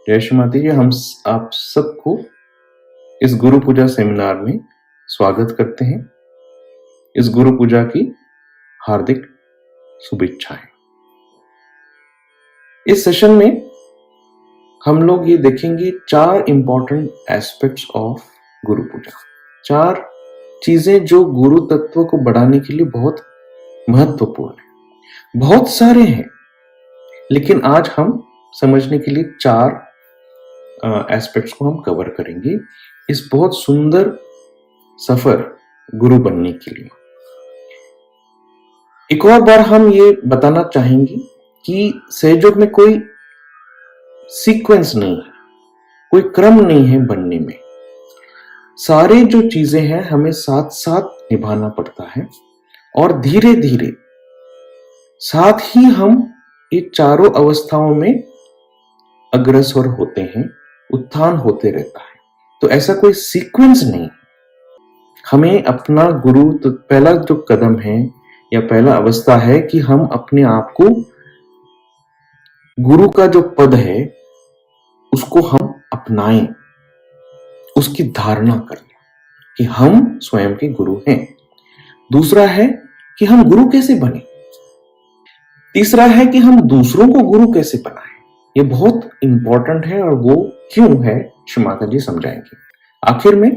जय श्री माता जी। आप सबको इस गुरु पूजा सेमिनार में स्वागत करते हैं। इस गुरु पूजा की हार्दिक शुभेच्छाएं। इस सेशन में हम लोग ये देखेंगे 4 इंपॉर्टेंट एस्पेक्ट्स ऑफ गुरु पूजा। 4 चीजें जो गुरु तत्व को बढ़ाने के लिए बहुत महत्वपूर्ण है। बहुत सारे हैं, लेकिन आज हम समझने के लिए 4 एस्पेक्ट्स को हम कवर करेंगे इस बहुत सुंदर सफर गुरु बनने के लिए। एक और बार हम ये बताना चाहेंगे कि सहयोग में कोई सीक्वेंस नहीं है, कोई क्रम नहीं है बनने में। सारे जो चीजें हैं हमें साथ साथ निभाना पड़ता है और धीरे धीरे साथ ही हम ये चारों अवस्थाओं में अग्रसर होते हैं, उत्थान होते रहता है। तो ऐसा कोई सीक्वेंस नहीं। हमें अपना गुरु तो पहला जो कदम है या पहला अवस्था है कि हम अपने आप को गुरु का जो पद है उसको हम अपनाएं, उसकी धारणा कर लें कि हम स्वयं के गुरु हैं। दूसरा है कि हम गुरु कैसे बने। तीसरा है कि हम दूसरों को गुरु कैसे बनाएं। ये बहुत इंपॉर्टेंट है और वो क्यों है श्री माता जी समझाएंगे। आखिर में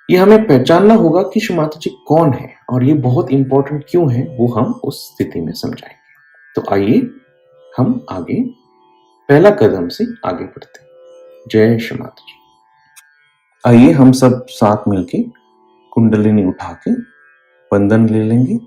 ये हमें पहचानना होगा कि श्री माता जी कौन है और ये बहुत इंपॉर्टेंट क्यों है, वो हम उस स्थिति में समझाएंगे। तो आइए हम आगे पहला कदम से आगे बढ़ते हैं। जय श्री माता जी। आइए हम सब साथ मिलके कुंडलिनी उठा के बंधन ले लेंगे।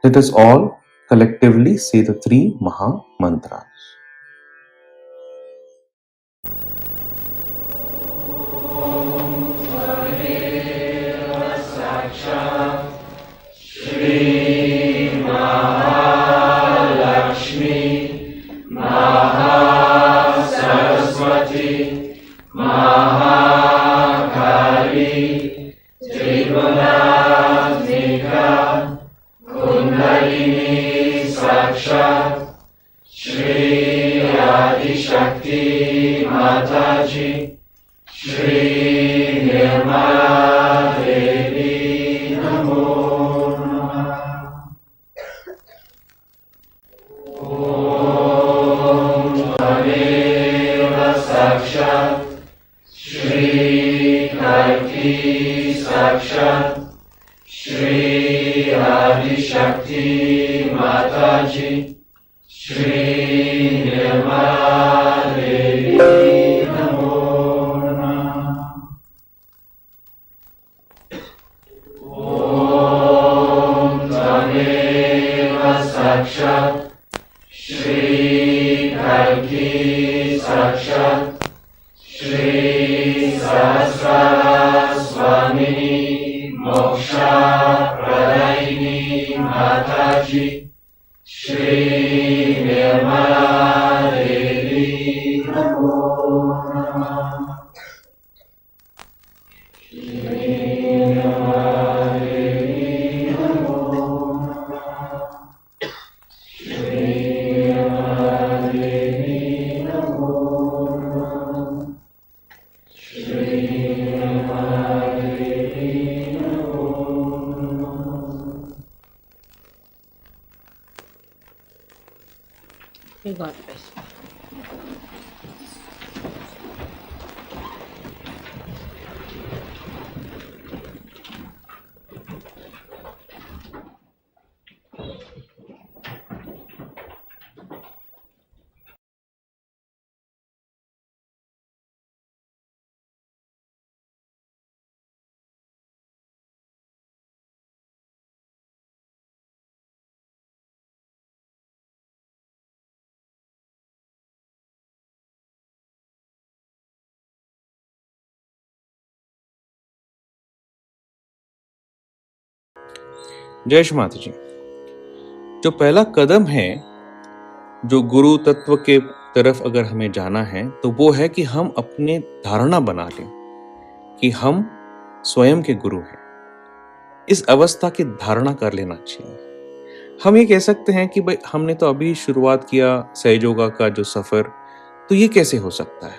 Let us all collectively say the 3 Maha Mantras. God bless. जय श्री माता जी। जो पहला कदम है जो गुरु तत्व के तरफ अगर हमें जाना है तो वो है कि हम अपने धारणा बना लें कि हम स्वयं के गुरु हैं। इस अवस्था की धारणा कर लेना चाहिए। हम ये कह सकते हैं कि भाई हमने तो अभी शुरुआत किया सहयोगा का जो सफर, तो ये कैसे हो सकता है,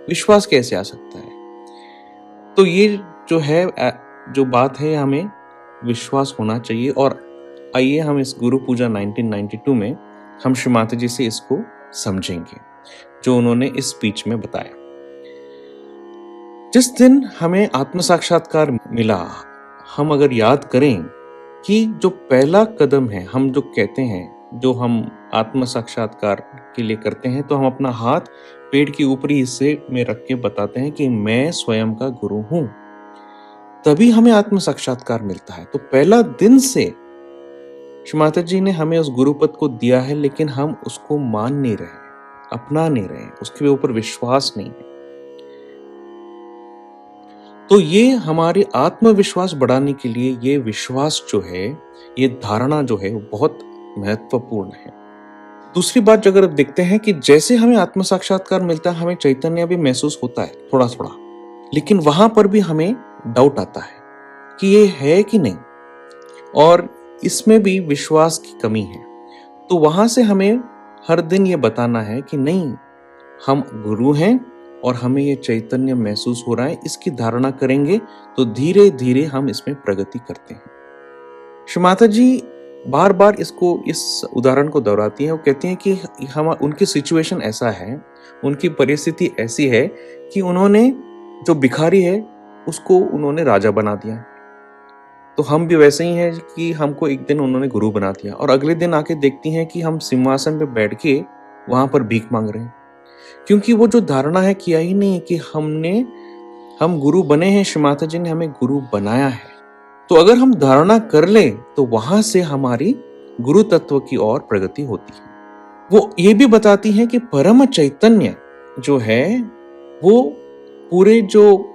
विश्वास कैसे आ सकता है। तो ये जो है जो बात है, हमें विश्वास होना चाहिए। और आइए हम इस गुरु पूजा 1992 में हम श्री माता जी से इसको समझेंगे जो उन्होंने इस स्पीच में बताया। जिस दिन हमें आत्म साक्षात्कार मिला, हम अगर याद करें कि जो पहला कदम है, हम जो कहते हैं, जो हम आत्म साक्षात्कार के लिए करते हैं, तो हम अपना हाथ पेट के ऊपरी हिस्से में रख के बताते हैं कि मैं स्वयं का गुरु हूं। तभी हमें आत्म साक्षात्कार मिलता है। तो पहला दिन से श्री माता जी ने हमें उस गुरु पद को दिया है, लेकिन हम उसको मान नहीं रहे, अपना नहीं रहे, उसके ऊपर विश्वास नहीं है। तो ये हमारे आत्मविश्वास बढ़ाने के लिए ये विश्वास जो है, ये धारणा जो है, वो बहुत महत्वपूर्ण है। दूसरी बात जो अगर आप देखते हैं कि जैसे हमें आत्म साक्षात्कार मिलता है, हमें चैतन्य भी महसूस होता है थोड़ा थोड़ा, लेकिन वहां पर भी हमें डाउट आता है कि ये है कि नहीं, और इसमें भी विश्वास की कमी है। तो वहां से हमें हर दिन ये बताना है कि नहीं, हम गुरु हैं और हमें ये चैतन्य महसूस हो रहा है। इसकी धारणा करेंगे तो धीरे धीरे हम इसमें प्रगति करते हैं। श्री माता जी बार बार इस उदाहरण को दोहराती है। वो कहती हैं कि हम, उनकी सिचुएशन ऐसा है, उनकी परिस्थिति ऐसी है कि उन्होंने जो भिखारी है उसको उन्होंने राजा बना दिया। तो हम भी वैसे ही हैं कि हमको एक दिन उन्होंने गुरु बना दिया और अगले दिन आके देखती हैं कि हम सिंहासन पे बैठ के वहां पर भीख मांग रहे हैं, क्योंकि वो जो धारणा है किया ही नहीं कि हम गुरु बने हैं, श्री माता जी ने हमें गुरु बनाया है। तो अगर हम धारणा कर ले तो वहां से हमारी गुरु तत्व की ओर प्रगति होती है। वो ये भी बताती है कि परम चैतन्य जो है वो पूरे जो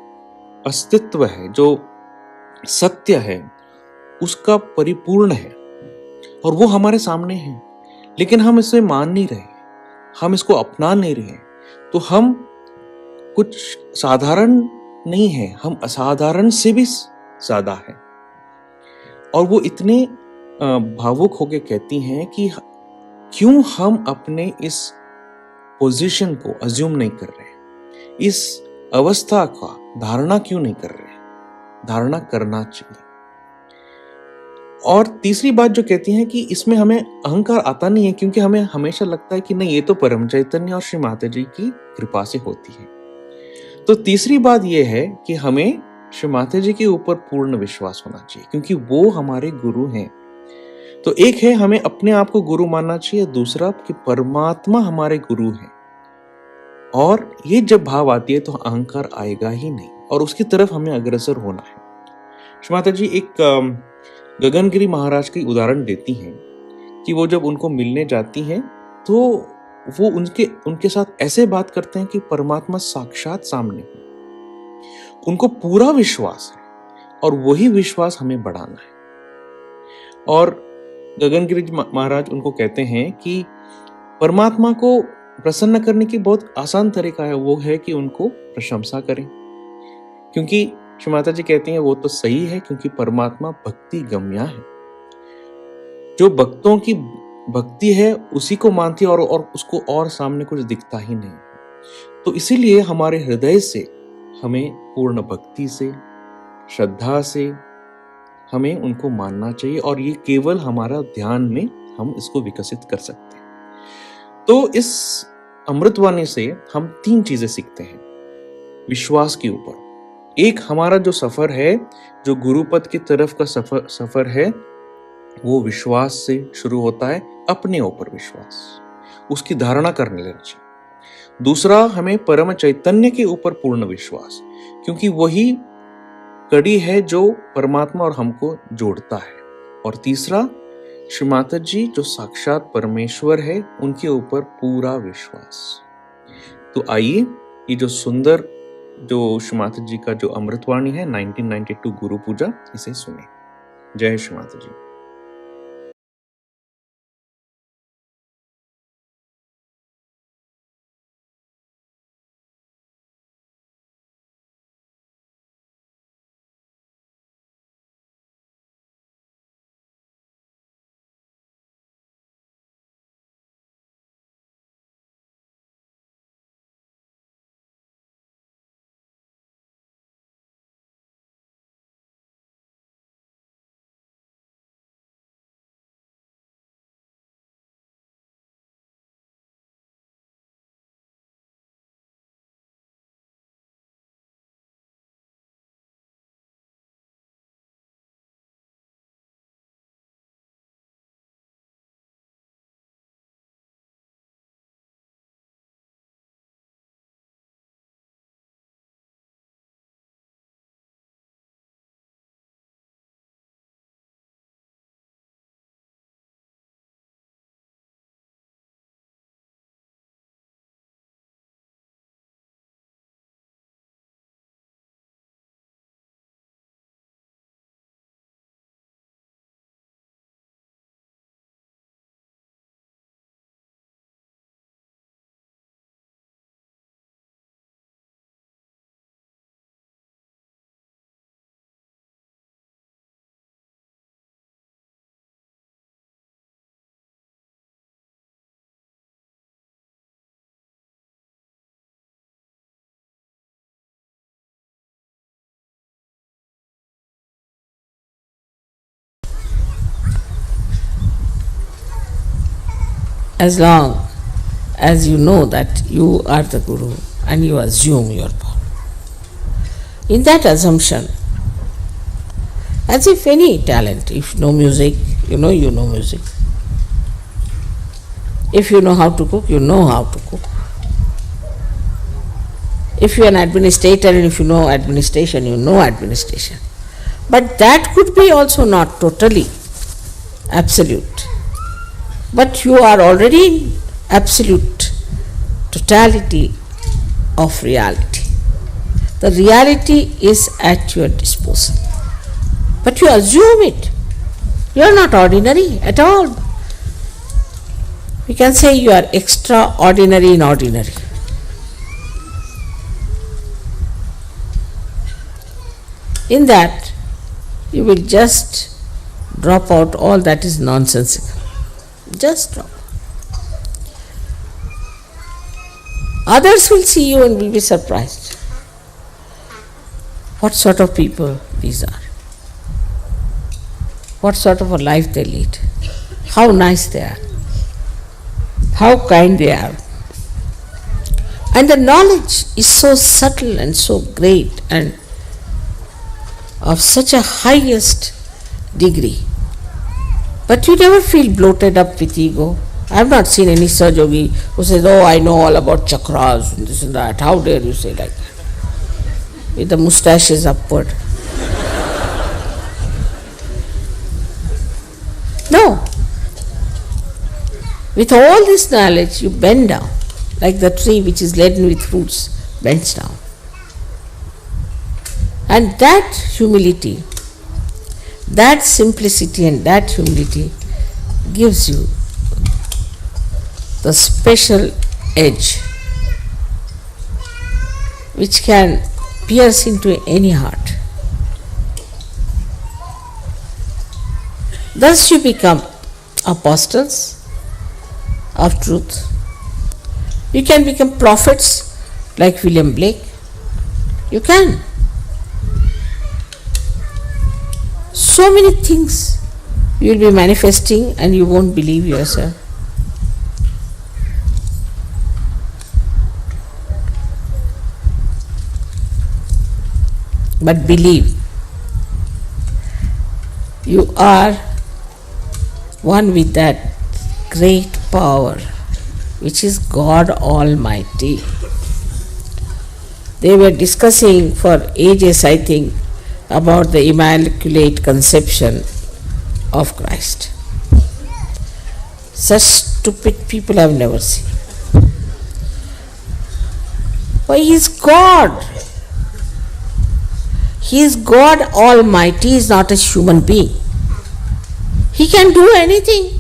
अस्तित्व है, जो सत्य है, उसका परिपूर्ण है और वो हमारे सामने है, लेकिन हम इसे मान नहीं रहे, हम इसको अपना नहीं रहे। तो हम कुछ साधारण नहीं है, हम असाधारण से भी ज्यादा है। और वो इतने भावुक होके कहती हैं कि क्यों हम अपने इस पोजीशन को अज्यूम नहीं कर रहे, इस अवस्था का धारणा क्यों नहीं कर रहे। धारणा करना चाहिए। और तीसरी बात जो कहती हैं कि इसमें हमें अहंकार आता नहीं है, क्योंकि हमें हमेशा लगता है कि नहीं, ये तो परम चैतन्य और श्री माता जी की कृपा से होती है। तो तीसरी बात यह है कि हमें श्री माता जी के ऊपर पूर्ण विश्वास होना चाहिए, क्योंकि वो हमारे गुरु हैं। तो एक है हमें अपने आप को गुरु मानना चाहिए, दूसरा कि परमात्मा हमारे गुरु हैं। और ये जब भाव आती है तो अहंकार आएगा ही नहीं और उसकी तरफ हमें अग्रसर होना है। श्री माता जी एक गगनगिरी महाराज की उदाहरण देती हैं कि वो जब उनको मिलने जाती हैं तो वो उनके साथ ऐसे बात करते हैं कि परमात्मा साक्षात सामने है। उनको पूरा विश्वास है और वही विश्वास हमें बढ़ाना है। और गगनगिरी महाराज उनको कहते हैं कि परमात्मा को प्रसन्न करने की बहुत आसान तरीका है, वो है कि उनको प्रशंसा करें। क्योंकि श्री माता जी कहती हैं वो तो सही है, क्योंकि परमात्मा भक्ति गम्या है। जो भक्तों की भक्ति है उसी को मानती है और उसको और सामने कुछ दिखता ही नहीं। तो इसीलिए हमारे हृदय से हमें पूर्ण भक्ति से, श्रद्धा से हमें उनको मानना चाहिए और ये केवल हमारा ध्यान में हम इसको विकसित कर सकते हैं। तो इस अमृतवाणी से हम 3 चीजें सीखते हैं विश्वास के ऊपर। एक, हमारा जो सफर है, जो गुरुपद की तरफ का सफर है, वो विश्वास से शुरू होता है, अपने ऊपर विश्वास, उसकी धारणा करने लेना चाहिए। दूसरा, हमें परम चैतन्य के ऊपर पूर्ण विश्वास, क्योंकि वही कड़ी है जो परमात्मा और हमको जोड़ता है। और तीसरा, श्री माता जी जो साक्षात परमेश्वर है, उनके ऊपर पूरा विश्वास। तो आइए ये जो सुंदर जो श्री माता जी का जो अमृतवाणी है 1992 गुरु पूजा, इसे सुने। जय श्री माता जी। as long as you know that you are the Guru and you assume your power. In that assumption, as if any talent, if you know music, you know music. If you know how to cook, you know how to cook. If you are an administrator and if you know administration, you know administration. But that could be also not totally absolute. But you are already in absolute totality of reality. The reality is at your disposal. But you assume it. You are not ordinary at all. We can say you are extraordinary in ordinary. In that, you will just drop out all that is nonsensical. Just drop. Others will see you and will be surprised. What sort of people these are? What sort of a life they lead? How nice they are. How kind they are. And the knowledge is so subtle and so great and of such a highest degree. But you never feel bloated up with ego. I have not seen any Saj Yogi who says, oh, I know all about chakras and this and that. How dare you say like that? With the moustaches upward. No. With all this knowledge, you bend down, like the tree which is laden with fruits bends down. And that humility, that simplicity and that humility gives you the special edge which can pierce into any heart. Thus you become apostles of truth. You can become prophets like William Blake. You can. So many things you will be manifesting and you won't believe yourself. But believe, you are one with that great power which is God Almighty. They were discussing for ages, I think, about the Immaculate Conception of Christ. Such stupid people I have never seen. Why, He is God. He is God Almighty, He is not a human being. He can do anything.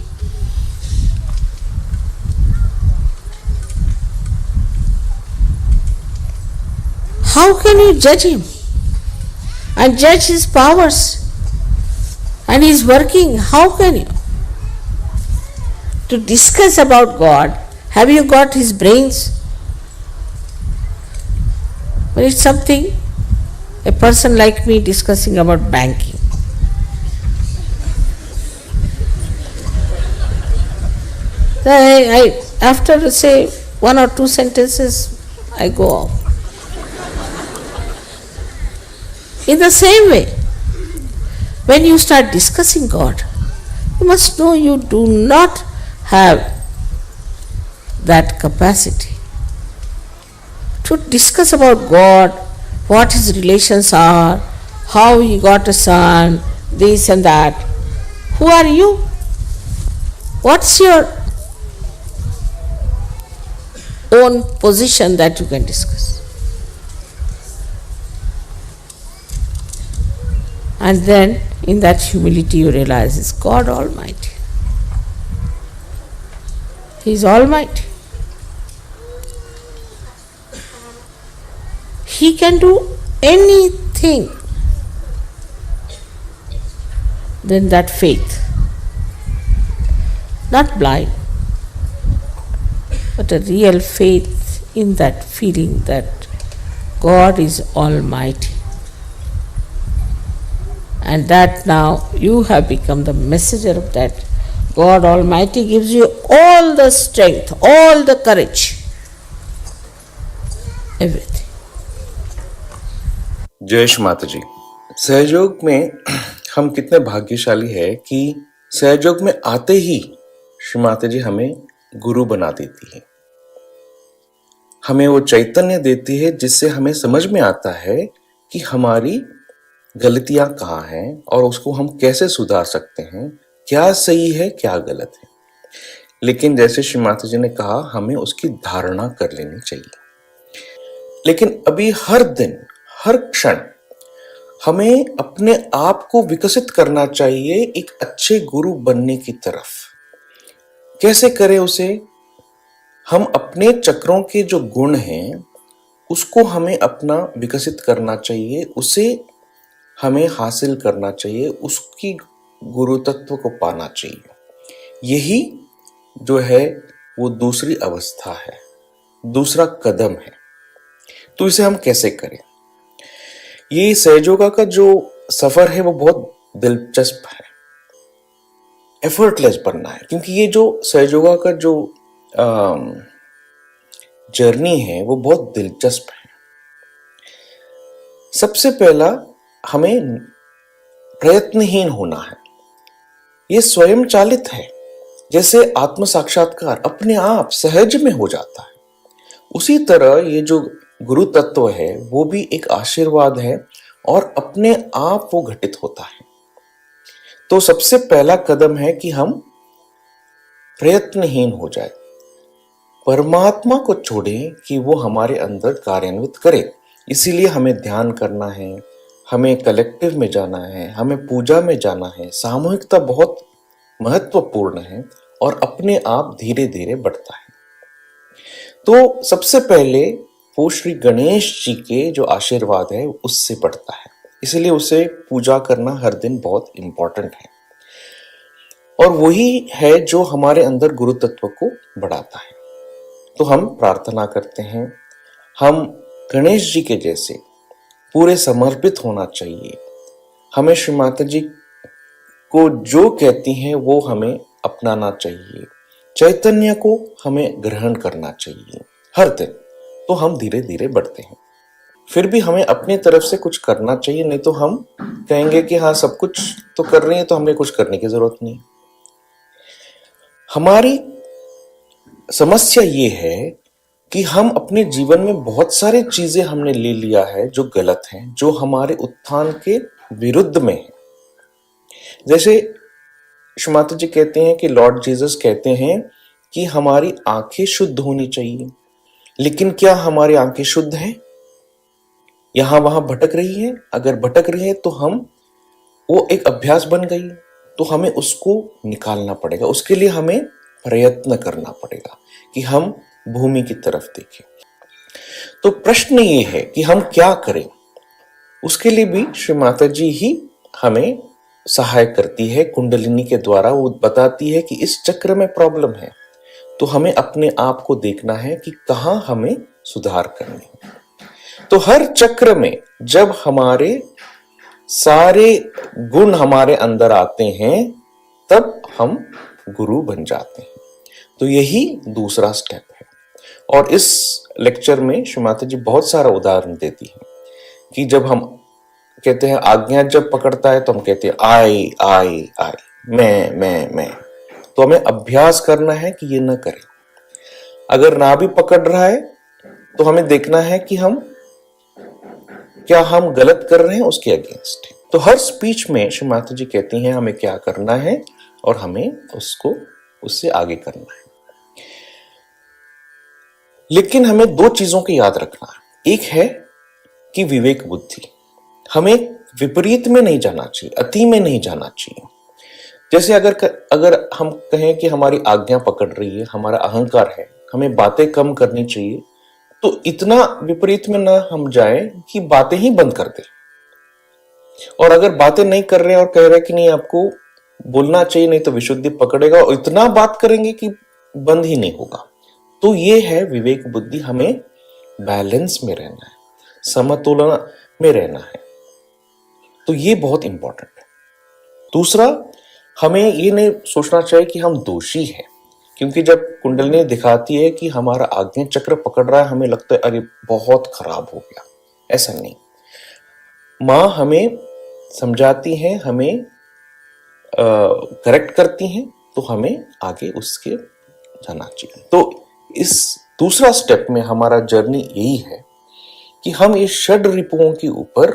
How can you judge Him and judge His powers and His working? How can you? To discuss about God, have you got His brains? But it's something, a person like me discussing about banking. Then after say one or two sentences, I go off. In the same way, when you start discussing God, you must know you do not have that capacity to discuss about God, what His relations are, how He got a son, this and that. Who are you? What's your own position that you can discuss? And then in that humility you realize it's God Almighty. He is Almighty. He can do anything. Then that faith, not blind, but a real faith in that feeling that God is Almighty. And that now you have become the messenger of that God Almighty gives you all the strength, all the courage, everything. जय श्री माता जी। सहयोग में हम कितने भाग्यशाली है कि सहयोग में आते ही श्री माता जी हमें गुरु बना देती है, हमें वो चैतन्य देती है जिससे हमें समझ में आता है कि हमारी गलतियां कहाँ हैं और उसको हम कैसे सुधार सकते हैं, क्या सही है क्या गलत है। लेकिन जैसे श्री माता जी ने कहा, हमें उसकी धारणा कर लेनी चाहिए। लेकिन अभी हर दिन हर क्षण हमें अपने आप को विकसित करना चाहिए एक अच्छे गुरु बनने की तरफ। कैसे करें उसे? हम अपने चक्रों के जो गुण हैं उसको हमें अपना विकसित करना चाहिए, उसे हमें हासिल करना चाहिए, उसकी गुरु तत्व को पाना चाहिए। यही जो है वो दूसरी अवस्था है, दूसरा कदम है। तो इसे हम कैसे करें? ये सहयोगा का जो सफर है वो बहुत दिलचस्प है। एफर्टलेस बनना है, क्योंकि ये जो सहयोगा का जो जर्नी है वो बहुत दिलचस्प है। सबसे पहला हमें प्रयत्नहीन होना है। ये स्वयं चालित है, जैसे आत्म साक्षात्कार अपने आप सहज में हो जाता है। उसी तरह ये जो गुरु तत्व है वो भी एक आशीर्वाद है और अपने आप वो घटित होता है। तो सबसे पहला कदम है कि हम प्रयत्नहीन हो जाए, परमात्मा को छोड़ें कि वो हमारे अंदर कार्यान्वित करे। इसीलिए हमें ध्यान करना है, हमें कलेक्टिव में जाना है, हमें पूजा में जाना है। सामूहिकता बहुत महत्वपूर्ण है और अपने आप धीरे धीरे बढ़ता है। तो सबसे पहले वो श्री गणेश जी के जो आशीर्वाद है उससे बढ़ता है, इसलिए उसे पूजा करना हर दिन बहुत इंपॉर्टेंट है। और वही है जो हमारे अंदर गुरु तत्व को बढ़ाता है। तो हम प्रार्थना करते हैं, हम गणेश जी के जैसे पूरे समर्पित होना चाहिए। हमें श्री माता जी को जो कहती हैं वो हमें अपनाना चाहिए, चैतन्य को हमें ग्रहण करना चाहिए हर दिन। तो हम धीरे धीरे बढ़ते हैं। फिर भी हमें अपनी तरफ से कुछ करना चाहिए, नहीं तो हम कहेंगे कि हाँ सब कुछ तो कर रही है तो हमें कुछ करने की जरूरत नहीं। हमारी समस्या ये है कि हम अपने जीवन में बहुत सारी चीजें हमने ले लिया है जो गलत हैं, जो हमारे उत्थान के विरुद्ध में है। जैसे श्री माता जी कहते हैं कि लॉर्ड जीसस कहते हैं कि हमारी आंखें शुद्ध होनी चाहिए। लेकिन क्या हमारी आंखें शुद्ध हैं? यहां वहां भटक रही है। अगर भटक रही है तो हम वो एक अभ्यास बन गई, तो हमें उसको निकालना पड़ेगा। उसके लिए हमें प्रयत्न करना पड़ेगा कि हम भूमि की तरफ देखें। तो प्रश्न ये है कि हम क्या करें। उसके लिए भी श्री माता जी ही हमें सहाय करती है। कुंडलिनी के द्वारा वो बताती है कि इस चक्र में प्रॉब्लम है, तो हमें अपने आप को देखना है कि कहां हमें सुधार करनी है। तो हर चक्र में जब हमारे सारे गुण हमारे अंदर आते हैं तब हम गुरु बन जाते हैं। तो यही दूसरा स्टेप है। और इस लेक्चर में श्री माता जी बहुत सारा उदाहरण देती है कि जब हम कहते हैं आज्ञा जब पकड़ता है तो हम कहते हैं आई आई आई, मैं। तो हमें अभ्यास करना है कि ये न करें। अगर ना भी पकड़ रहा है तो हमें देखना है कि क्या हम गलत कर रहे हैं उसके अगेंस्ट। तो हर स्पीच में श्री माता जी कहती हैं हमें क्या करना है और हमें उससे आगे करना है। लेकिन हमें दो चीजों की याद रखना है। एक है कि विवेक बुद्धि, हमें विपरीत में नहीं जाना चाहिए, अति में नहीं जाना चाहिए। जैसे अगर हम कहें कि हमारी आज्ञा पकड़ रही है, हमारा अहंकार है, हमें बातें कम करनी चाहिए, तो इतना विपरीत में ना हम जाएं कि बातें ही बंद कर दें। और अगर बातें नहीं कर रहे और कह रहे कि नहीं आपको बोलना चाहिए नहीं तो विशुद्धि पकड़ेगा, और इतना बात करेंगे कि बंद ही नहीं होगा। तो ये है विवेक बुद्धि। हमें बैलेंस में रहना है, समतोलन में रहना है। तो ये बहुत इंपॉर्टेंट है। दूसरा, हमें ये नहीं सोचना चाहिए कि हम दोषी हैं, क्योंकि जब कुंडलिनी दिखाती है कि हमारा आज्ञा चक्र पकड़ रहा है, हमें लगता है अरे बहुत खराब हो गया। ऐसा नहीं, माँ हमें समझाती हैं, हमें करेक्ट करती हैं, तो हमें आगे उसके जाना चाहिए। तो इस दूसरा स्टेप में हमारा जर्नी यही है कि हम इस षड रिपुओं के ऊपर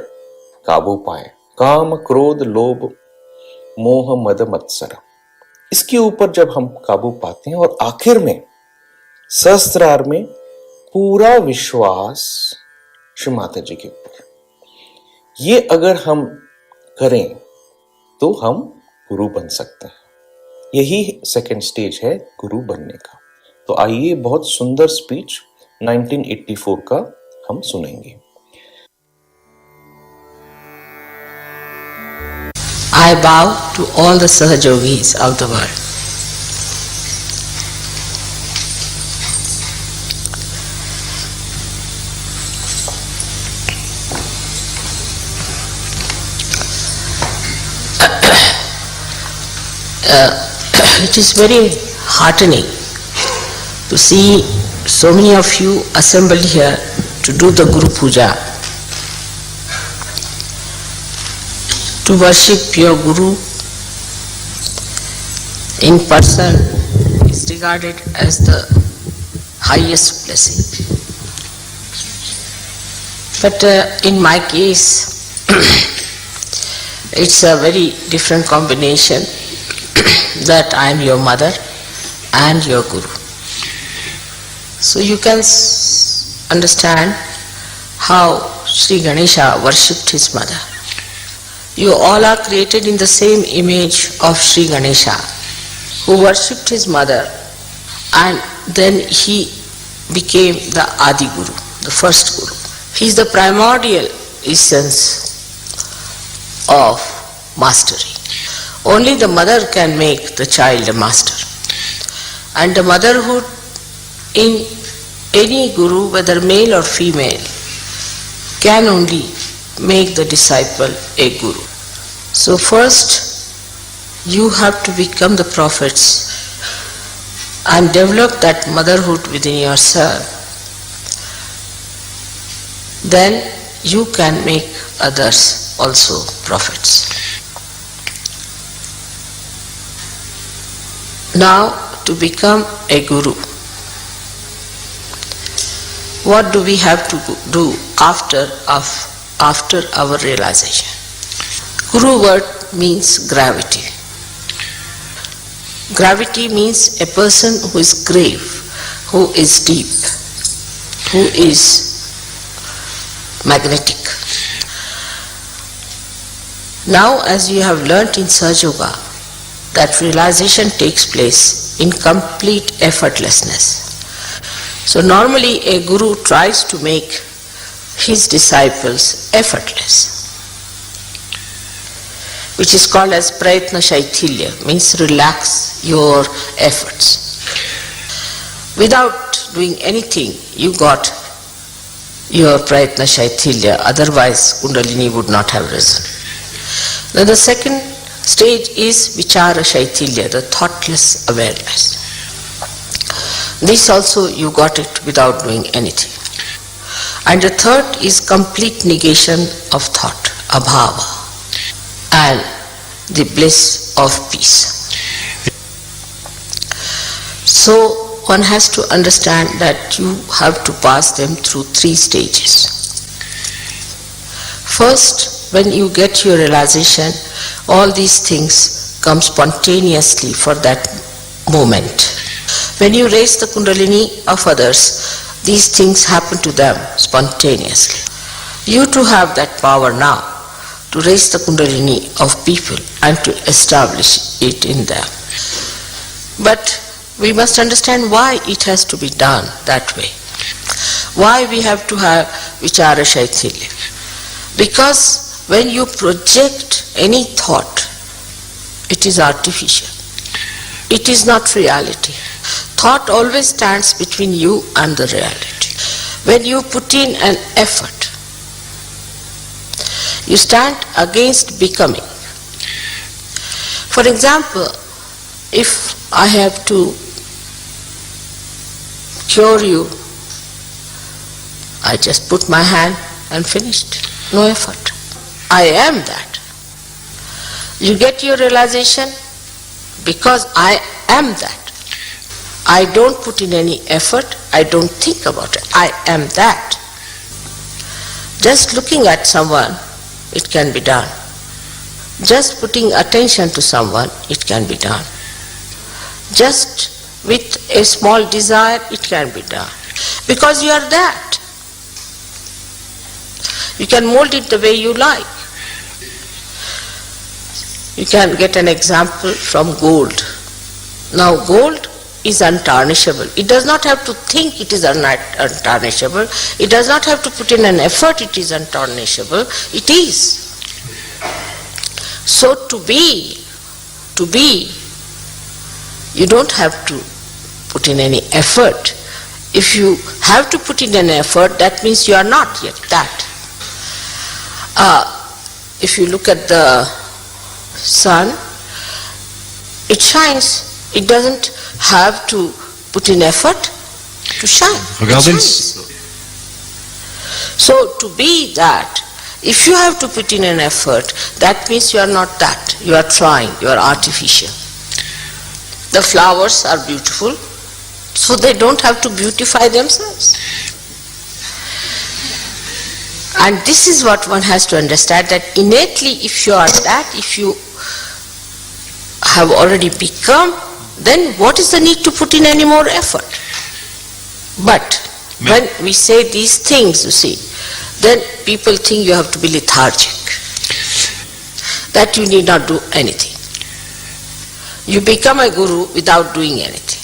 काबू पाए, काम क्रोध लोभ मोह मद मत्सर। इसके ऊपर जब हम काबू पाते हैं और आखिर में सहस्त्रार में पूरा विश्वास श्री माता जी के ऊपर, ये अगर हम करें तो हम गुरु बन सकते हैं। यही सेकंड स्टेज है गुरु बनने का। तो आइए बहुत सुंदर स्पीच 1984 का हम सुनेंगे। I bow to all the Sahajogis of the world. It is very heartening to see so many of you assembled here to do the Guru Puja, to worship your Guru in person is regarded as the highest blessing. But in my case, it's a very different combination that I am your mother and your Guru. So you can understand how Sri Ganesha worshipped his mother. You all are created in the same image of Sri Ganesha, who worshipped his mother, and then he became the Adi Guru, the first Guru. He is the primordial essence of mastery. Only the mother can make the child a master. And the motherhood in any Guru, whether male or female, can only make the disciple a Guru. So first, you have to become the prophets and develop that motherhood within yourself. Then you can make others also prophets. Now, to become a Guru, what do we have to do after our realization? Guru word means gravity. Gravity means a person who is grave, who is deep, who is magnetic. Now, as you have learnt in Sahaja Yoga, that realization takes place in complete effortlessness. So normally a guru tries to make his disciples effortless, which is called as prayatna shaithilya, means relax your efforts. Without doing anything, you got your prayatna shaithilya, otherwise Kundalini would not have risen. Now the second stage is vichara shaithilya, the thoughtless awareness. This also you got it without doing anything. And the third is complete negation of thought, abhava, and the bliss of peace. So one has to understand that you have to pass them through three stages. First, when you get your realization, all these things come spontaneously for that moment. When you raise the Kundalini of others, these things happen to them spontaneously. You too have that power now to raise the Kundalini of people and to establish it in them. But we must understand why it has to be done that way. Why we have to have Vichara Shaithilya. Because when you project any thought, it is artificial. It is not reality. Thought always stands between you and the reality. When you put in an effort, you stand against becoming. For example, if I have to cure you, I just put my hand and finished. No effort. I am that. You get your realization because I am that. I don't put in any effort. I don't think about it. I am that. Just looking at someone, it can be done. Just putting attention to someone, it can be done. Just with a small desire, it can be done. Because you are that. You can mold it the way you like. You can get an example from gold. Now gold is untarnishable. It does not have to think it is untarnishable. It does not have to put in an effort it is untarnishable. It is. So to be, you don't have to put in any effort. If you have to put in an effort, that means you are not yet that. If you look at the sun, it shines. It doesn't have to put in effort to shine. Regardez So to be that, if you have to put in an effort, that means you are not that. You are trying, you are artificial. The flowers are beautiful, so they don't have to beautify themselves. And this is what one has to understand, that innately if you are that, if you have already become, then what is the need to put in any more effort? But when we say these things, you see, then people think you have to be lethargic, that you need not do anything. You become a guru without doing anything.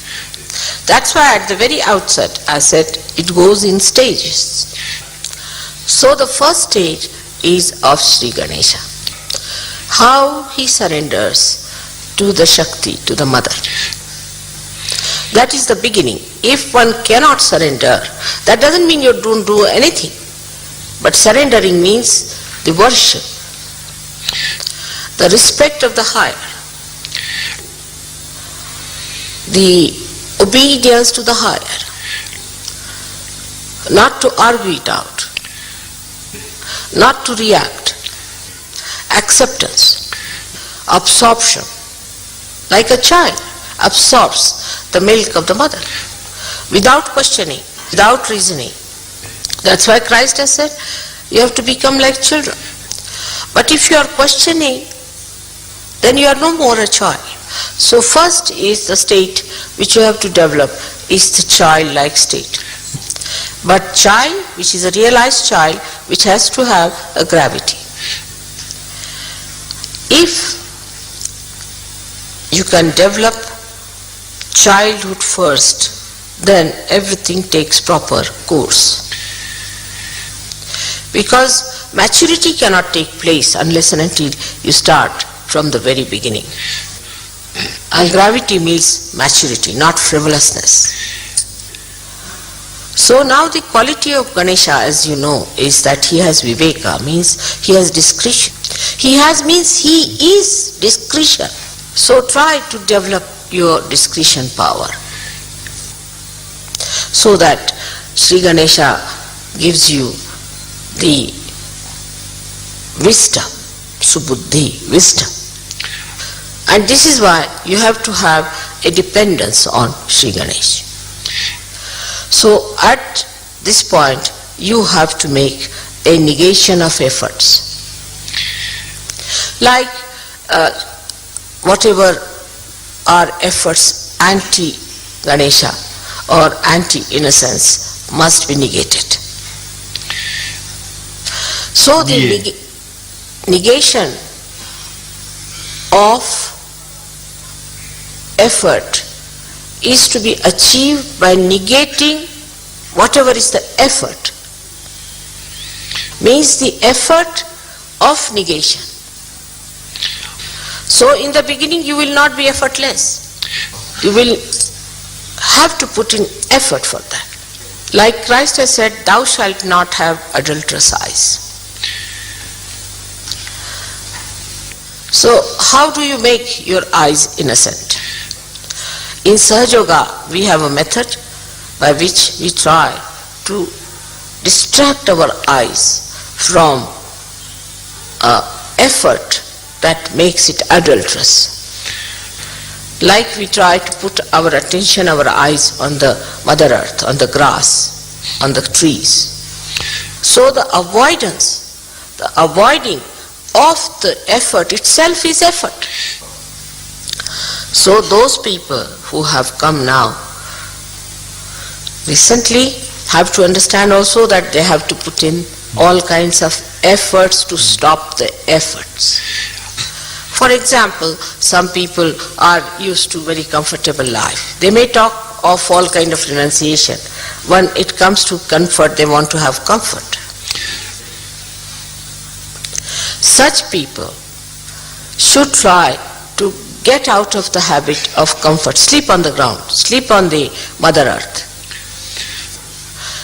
That's why at the very outset I said it goes in stages. So the first stage is of Sri Ganesha. How he surrenders to the Shakti, to the mother. That is the beginning. If one cannot surrender, that doesn't mean you don't do anything. But surrendering means the worship, the respect of the higher, the obedience to the higher, not to argue it out, not to react, acceptance, absorption, like a child absorbs the milk of the mother, without questioning, without reasoning. That's why Christ has said, you have to become like children. But if you are questioning, then you are no more a child. So first is the state which you have to develop, is the childlike state. But child, which is a realized child, which has to have a gravity. If you can develop childhood first, then everything takes proper course. Because maturity cannot take place unless and until you start from the very beginning. And gravity means maturity, not frivolousness. So now the quality of Ganesha, as you know, is that he has viveka, means he has discretion. He has means he is discretion. So try to develop your discretion power, so that Sri Ganesha gives you the wisdom, subuddhi, wisdom. And this is why you have to have a dependence on Sri Ganesh. So at this point you have to make a negation of efforts. Like whatever are efforts anti-Ganesha or anti-innocence must be negated. So the negation of effort is to be achieved by negating whatever is the effort. Means the effort of negation. So in the beginning you will not be effortless. You will have to put in effort for that. Like Christ has said, thou shalt not have adulterous eyes. So how do you make your eyes innocent? In Sahaja Yoga, we have a method by which we try to distract our eyes from effort that makes it adulterous. Like we try to put our attention, our eyes on the Mother Earth, on the grass, on the trees. So the avoiding of the effort itself is effort. So those people who have come now recently have to understand also that they have to put in all kinds of efforts to stop the efforts. For example, some people are used to very comfortable life. They may talk of all kind of renunciation. When it comes to comfort, they want to have comfort. Such people should try to get out of the habit of comfort. Sleep on the ground, sleep on the Mother Earth.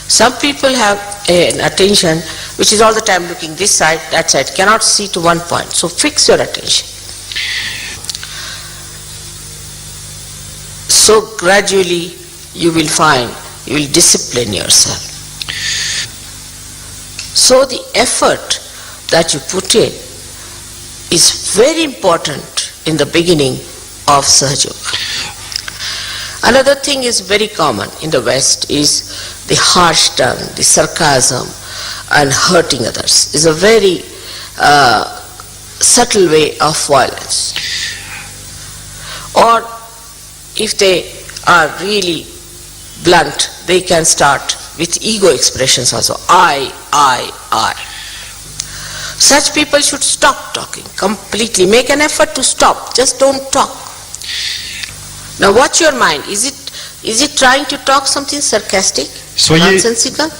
Some people have an attention which is all the time looking this side, that side, cannot see to one point. So fix your attention. So gradually you will find, you will discipline yourself. So the effort that you put in is very important in the beginning of Sahaja Yoga. Another thing is very common in the West is the harsh tongue, the sarcasm and hurting others is a very subtle way of violence. Or if they are really blunt, they can start with ego expressions also. I. Such people should stop talking completely. Make an effort to stop. Just don't talk. Now watch your mind. Is it trying to talk something sarcastic, nonsensical?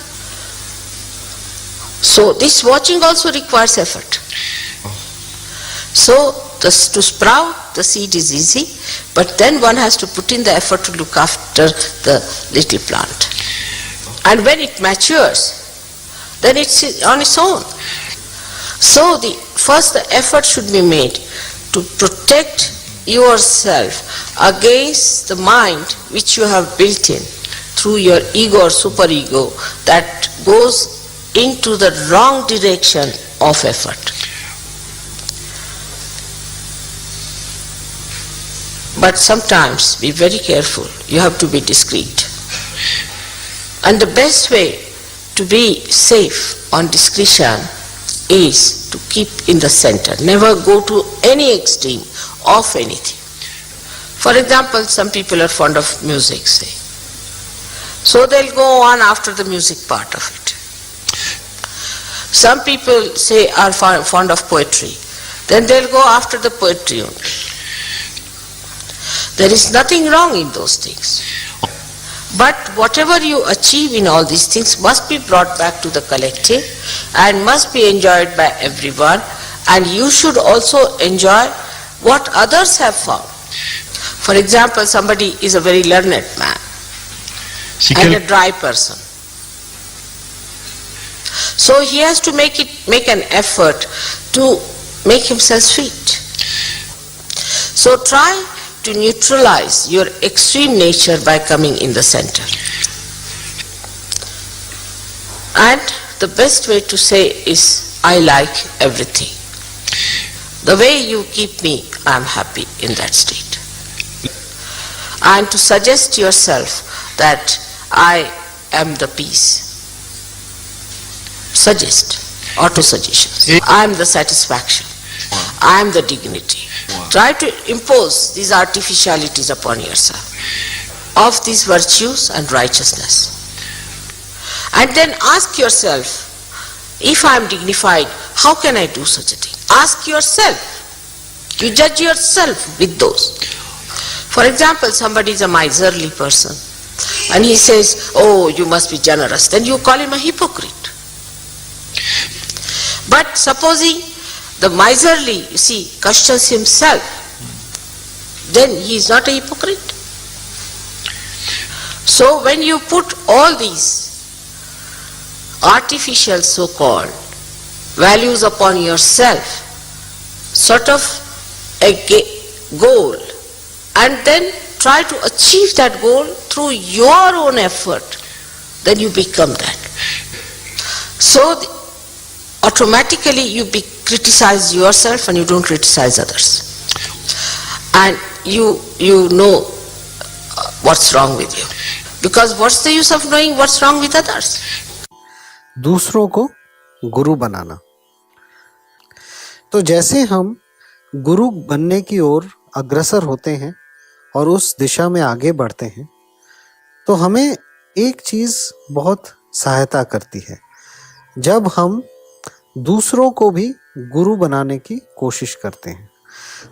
So this watching also requires effort. So to sprout the seed is easy, but then one has to put in the effort to look after the little plant. And when it matures, then it's on its own. So the effort should be made to protect yourself against the mind which you have built in through your ego or superego that goes into the wrong direction of effort. But sometimes be very careful. You have to be discreet. And the best way to be safe on discretion is to keep in the center. Never go to any extreme of anything. For example, some people are fond of music, say. So they'll go on after the music part of it. Some people say are fond of poetry. Then they'll go after the poetry only. There is nothing wrong in those things. But whatever you achieve in all these things must be brought back to the collective and must be enjoyed by everyone, and you should also enjoy what others have found. For example, somebody is a very learned man and a dry person. So he has to make an effort to make himself sweet. So try to neutralize your extreme nature by coming in the center. And the best way to say is, I like everything. The way you keep me, I am happy in that state. And to suggest yourself that I am the peace. Suggest, auto-suggestions. I am the satisfaction. I am the dignity. Try to impose these artificialities upon yourself of these virtues and righteousness. And then ask yourself, if I am dignified, how can I do such a thing? Ask yourself. You judge yourself with those. For example, somebody is a miserly person and he says, oh, you must be generous. Then you call him a hypocrite. But supposing the miserly, you see, questions himself, then he is not a hypocrite. So when you put all these artificial so-called values upon yourself, sort of goal and then try to achieve that goal through your own effort, then you become that. So automatically you criticize yourself and you don't criticize others. And you know what's wrong with you. Because what's the use of knowing what's wrong with others? दूसरों को गुरु बनाना। तो जैसे हम गुरु बनने की ओर अग्रसर होते हैं और उस दिशा में आगे बढ़ते हैं, तो हमें एक चीज बहुत सहायता करती है, जब हम दूसरों को भी गुरु बनाने की कोशिश करते हैं।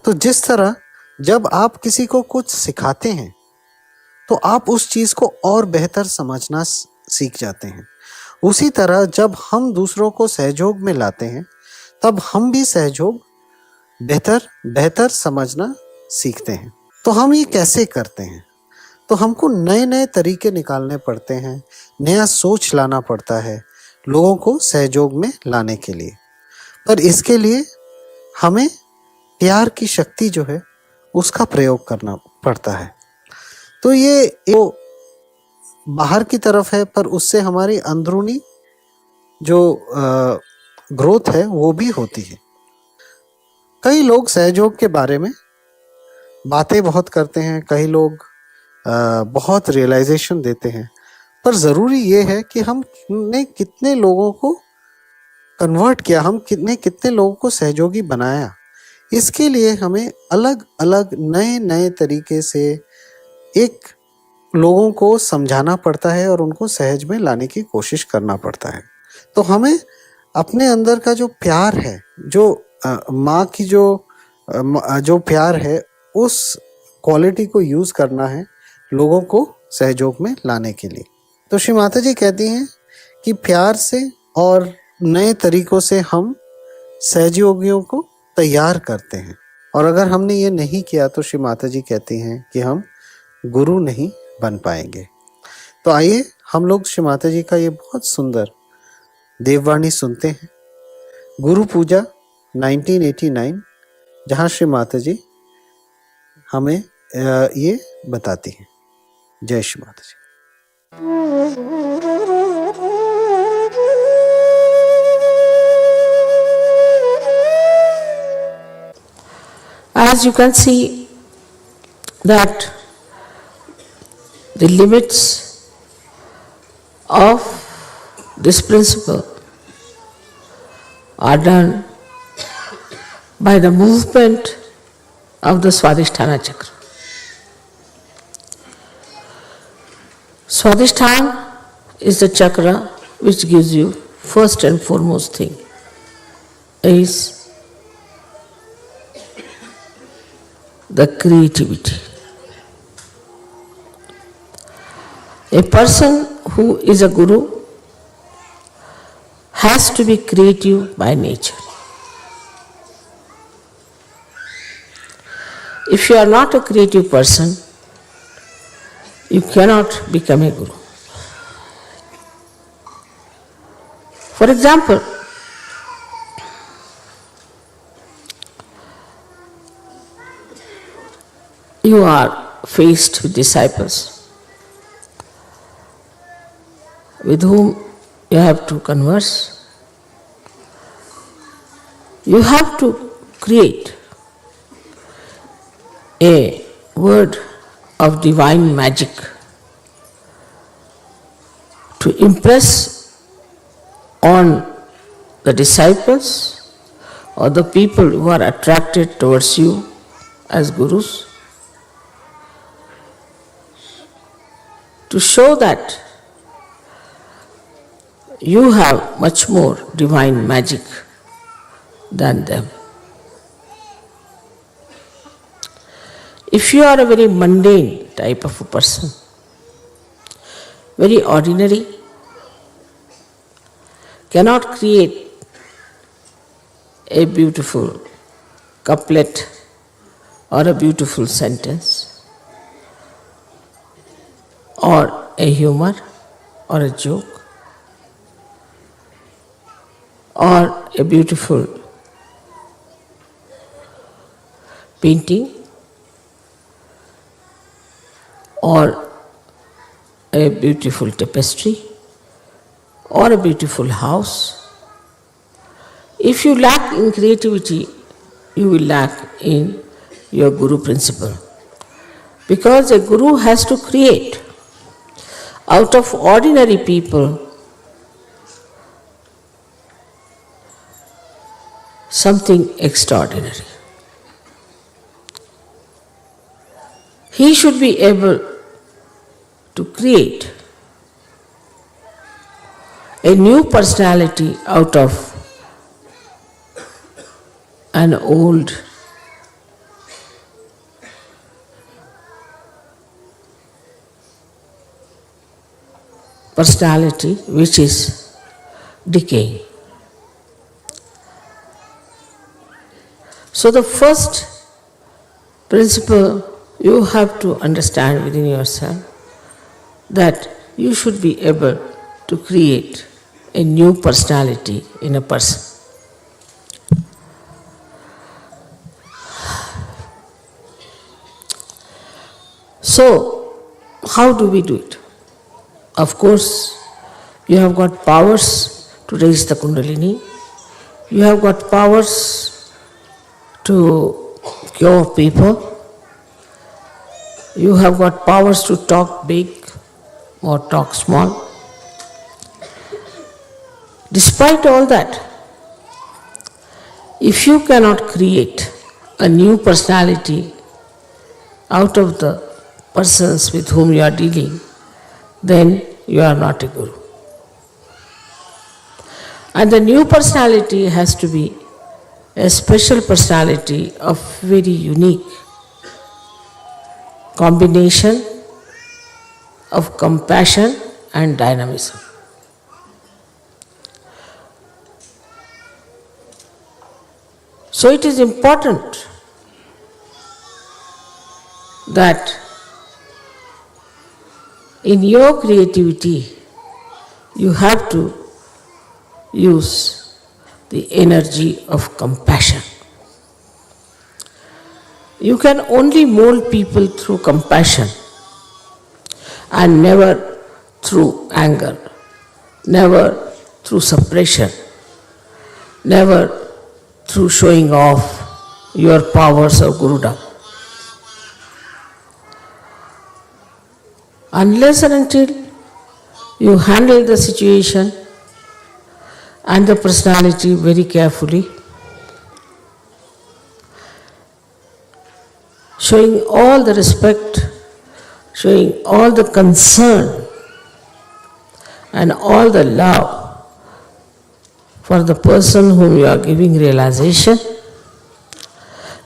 तो जिस तरह जब आप किसी को कुछ सिखाते हैं तो आप उस चीज को और बेहतर समझना सीख जाते हैं। उसी तरह जब हम दूसरों को सहयोग में लाते हैं तब हम भी सहयोग बेहतर समझना सीखते हैं। तो हम ये कैसे करते हैं? तो हमको नए नए तरीके निकालने पड़ते हैं, नया सोच लाना पड़ता है लोगों को सहयोग में लाने के लिए। पर इसके लिए हमें प्यार की शक्ति जो है उसका प्रयोग करना पड़ता है। तो ये बाहर की तरफ है, पर उससे हमारी अंदरूनी जो ग्रोथ है वो भी होती है। कई लोग सहयोग के बारे में बातें बहुत करते हैं, कई लोग बहुत रियलाइजेशन देते हैं, पर ज़रूरी ये है कि हमने कितने लोगों को कन्वर्ट किया, हम कितने लोगों को सहयोगी बनाया। इसके लिए हमें अलग अलग नए नए तरीके से एक लोगों को समझाना पड़ता है और उनको सहज में लाने की कोशिश करना पड़ता है। तो हमें अपने अंदर का जो प्यार है, जो माँ की जो प्यार है, उस क्वालिटी को यूज़ करना है लोगों को सहयोग में लाने के लिए। तो श्री माता जी कहती हैं कि प्यार से और नए तरीकों से हम सहयोगियों को तैयार करते हैं, और अगर हमने ये नहीं किया तो श्री माता जी कहती हैं कि हम गुरु नहीं बन पाएंगे। तो आइए हम लोग श्री माता जी का ये बहुत सुंदर देववाणी सुनते हैं, गुरु पूजा 1989, जहाँ श्री माता जी हमें ये बताती हैं। जय श्री माता जी। As you can see that the limits of this principle are done by the movement of the Swadhisthana Chakra. Swadhisthana is the chakra which gives you first and foremost thing is the creativity. A person who is a guru has to be creative by nature. If you are not a creative person, you cannot become a guru. For example, you are faced with disciples with whom you have to converse. You have to create a word of divine magic to impress on the disciples or the people who are attracted towards you as gurus, to show that you have much more divine magic than them. If you are a very mundane type of a person, very ordinary, cannot create a beautiful couplet or a beautiful sentence or a humor or a joke or a beautiful painting or a beautiful tapestry or a beautiful house. If you lack in creativity, you will lack in your Guru principle. Because a Guru has to create out of ordinary people something extraordinary. He should be able to create a new personality out of an old personality which is decaying. So the first principle you have to understand within yourself, that you should be able to create a new personality in a person. So, how do we do it? Of course, you have got powers to raise the Kundalini, you have got powers to cure people, you have got powers to talk big or talk small. Despite all that, if you cannot create a new personality out of the persons with whom you are dealing, then you are not a Guru. And the new personality has to be a special personality of very unique combination of compassion and dynamism. So it is important that in your creativity you have to use the energy of compassion. You can only mold people through compassion and never through anger, never through suppression, never through showing off your powers of Gurudom. Unless and until you handle the situation and the personality very carefully, showing all the respect, showing all the concern and all the love for the person whom you are giving realization,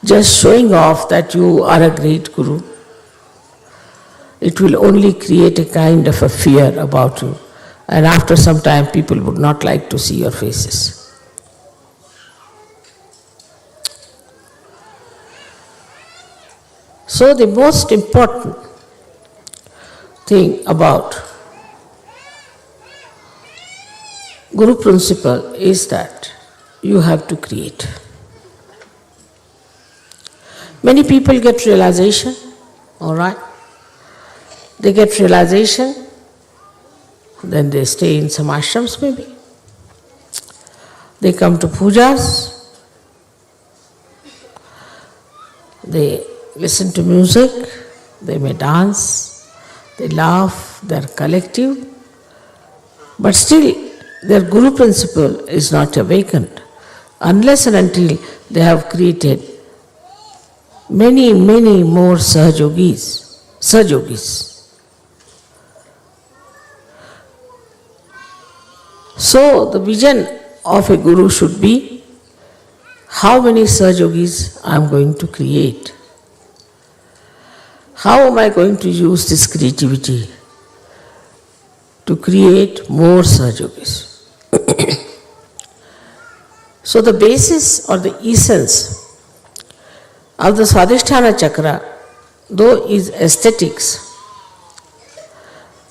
just showing off that you are a great Guru, it will only create a kind of a fear about you, and after some time people would not like to see your faces. So the most important thing about Guru principle is that you have to create. Many people get realization, all right? They get realization, then they stay in some ashrams maybe. They come to pujas, they listen to music, they may dance, they laugh, they are collective, but still their Guru principle is not awakened unless and until they have created many, many more Sahajogis. So the vision of a Guru should be, how many Sahajogis I am going to create? How am I going to use this creativity to create more Sahajogis? So the basis or the essence of the Swadhisthana Chakra, though is aesthetics,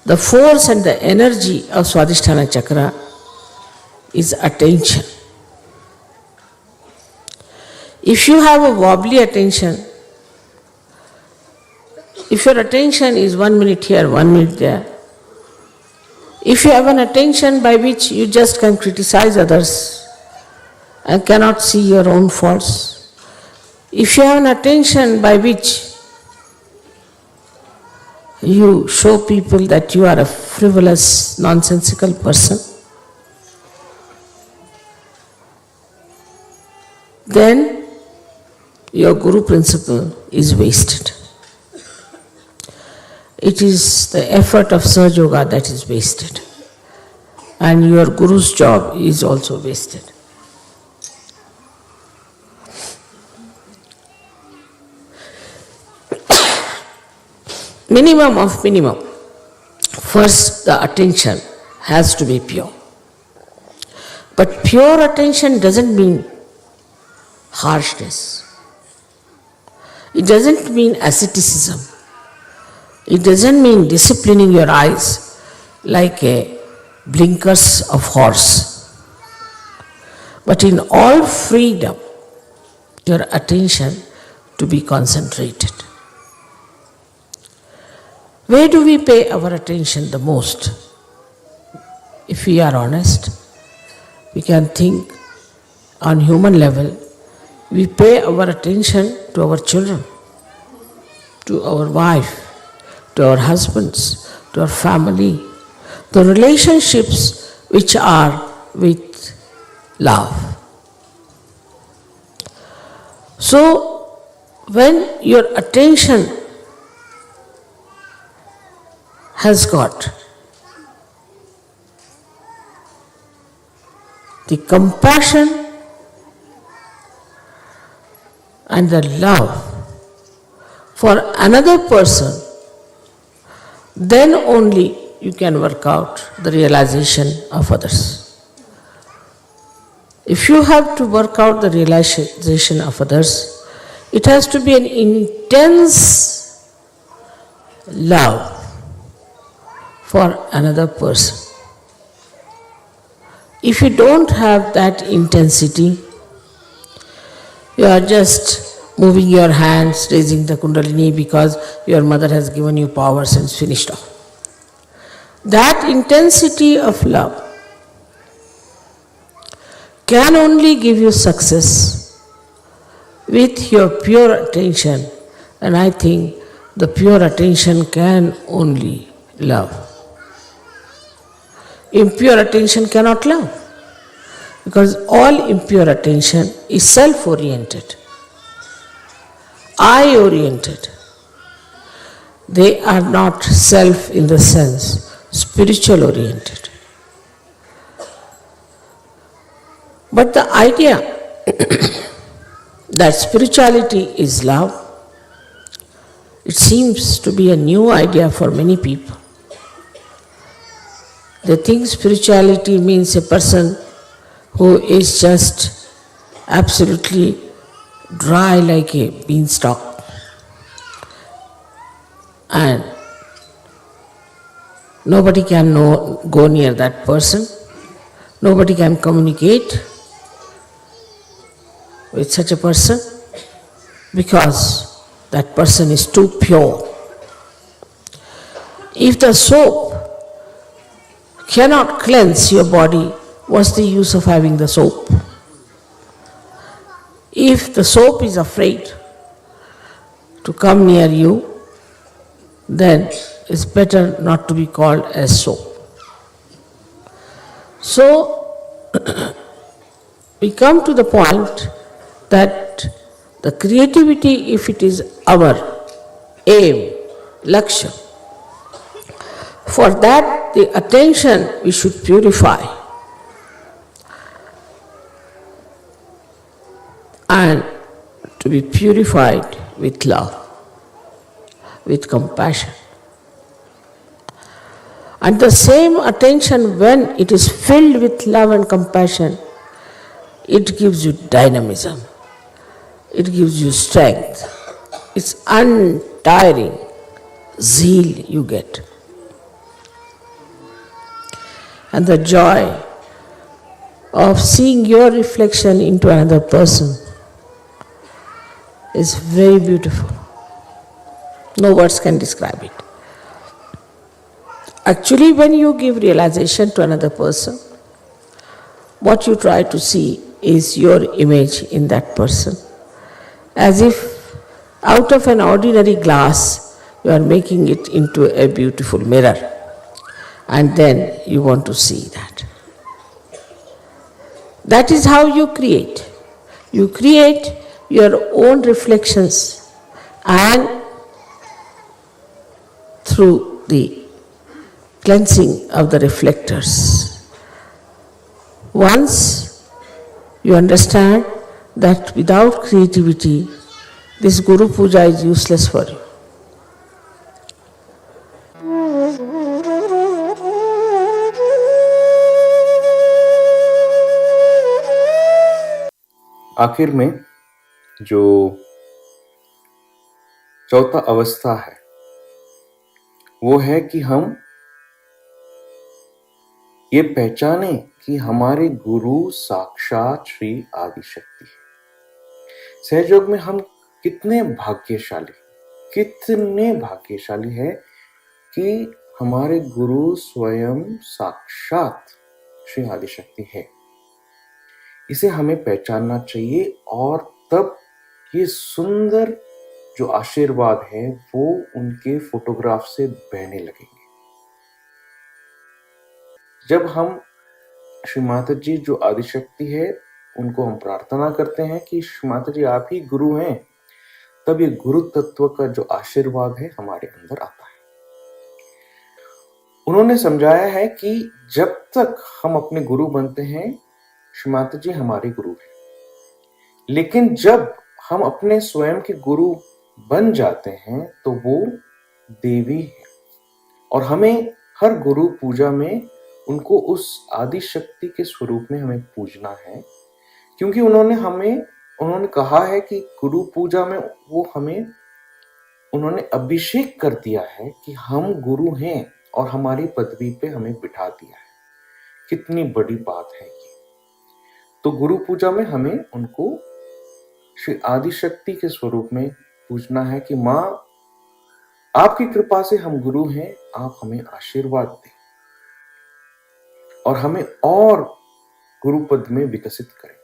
the force and the energy of Swadhisthana Chakra is attention. If you have a wobbly attention, If your attention is 1 minute here, 1 minute there, if you have an attention by which you just can criticize others and cannot see your own faults, if you have an attention by which you show people that you are a frivolous, nonsensical person, then your Guru principle is wasted. It is the effort of Sahaja Yoga that is wasted, and your Guru's job is also wasted. Minimum of minimum. First, the attention has to be pure. But pure attention doesn't mean harshness. It doesn't mean asceticism. It doesn't mean disciplining your eyes like a blinkers of horse. But in all freedom, your attention to be concentrated. Where do we pay our attention the most? If we are honest, we can think on human level, we pay our attention to our children, to our wife, to our husbands, to our family, the relationships which are with love. So, when your attention has got the compassion and the love for another person, then only you can work out the realization of others. If you have to work out the realization of others, it has to be an intense love for another person. If you don't have that intensity, you are just moving your hands, raising the Kundalini because your mother has given you powers and it's finished off. That intensity of love can only give you success with your pure attention, and I think the pure attention can only love. Impure attention cannot love, because all impure attention is self-oriented, I-oriented. They are not self in the sense spiritual-oriented. But the idea that spirituality is love, it seems to be a new idea for many people. They think spirituality means a person who is just absolutely dry like a beanstalk, and nobody can go near that person, nobody can communicate with such a person because that person is too pure. If the soap cannot cleanse your body, what's the use of having the soap? If the soap is afraid to come near you, then it's better not to be called as soap. So, we come to the point that the creativity, if it is our aim, lakshya, for that the attention we should purify and to be purified with love, with compassion. And the same attention, when it is filled with love and compassion, it gives you dynamism, it gives you strength, it's untiring zeal you get. And the joy of seeing your reflection into another person is very beautiful. No words can describe it. Actually, when you give realization to another person, what you try to see is your image in that person. As if out of an ordinary glass, you are making it into a beautiful mirror. And then you want to see that. That is how you create. You create your own reflections, and through the cleansing of the reflectors, once you understand that without creativity, this Guru Puja is useless for you. आखिर में जो चौथा अवस्था है वो है कि हम ये पहचाने कि हमारे गुरु साक्षात श्री आदिशक्ति है। सहयोग में हम कितने भाग्यशाली है कि हमारे गुरु स्वयं साक्षात श्री आदिशक्ति है। इसे हमें पहचानना चाहिए और तब ये सुंदर जो आशीर्वाद है वो उनके फोटोग्राफ से बहने लगेंगे। जब हम श्री माता जी जो आदिशक्ति है उनको हम प्रार्थना करते हैं कि श्री माता जी आप ही गुरु हैं, तब ये गुरु तत्व का जो आशीर्वाद है हमारे अंदर आता है। उन्होंने समझाया है कि जब तक हम अपने गुरु बनते हैं श्री माता जी हमारे गुरु हैं, लेकिन जब हम अपने स्वयं के गुरु बन जाते हैं तो वो देवी है और हमें हर गुरु पूजा में उनको उस आदि शक्ति के स्वरूप में हमें पूजना है, क्योंकि उन्होंने कहा है कि गुरु पूजा में वो उन्होंने अभिषेक कर दिया है कि हम गुरु हैं और हमारी पदवी पे हमें बिठा दिया है। कितनी बड़ी बात है ये। तो गुरु पूजा में हमें उनको श्री आदि शक्ति के स्वरूप में पूजना है कि माँ आपकी कृपा से हम गुरु हैं, आप हमें आशीर्वाद दें और हमें और गुरु पद में विकसित करें।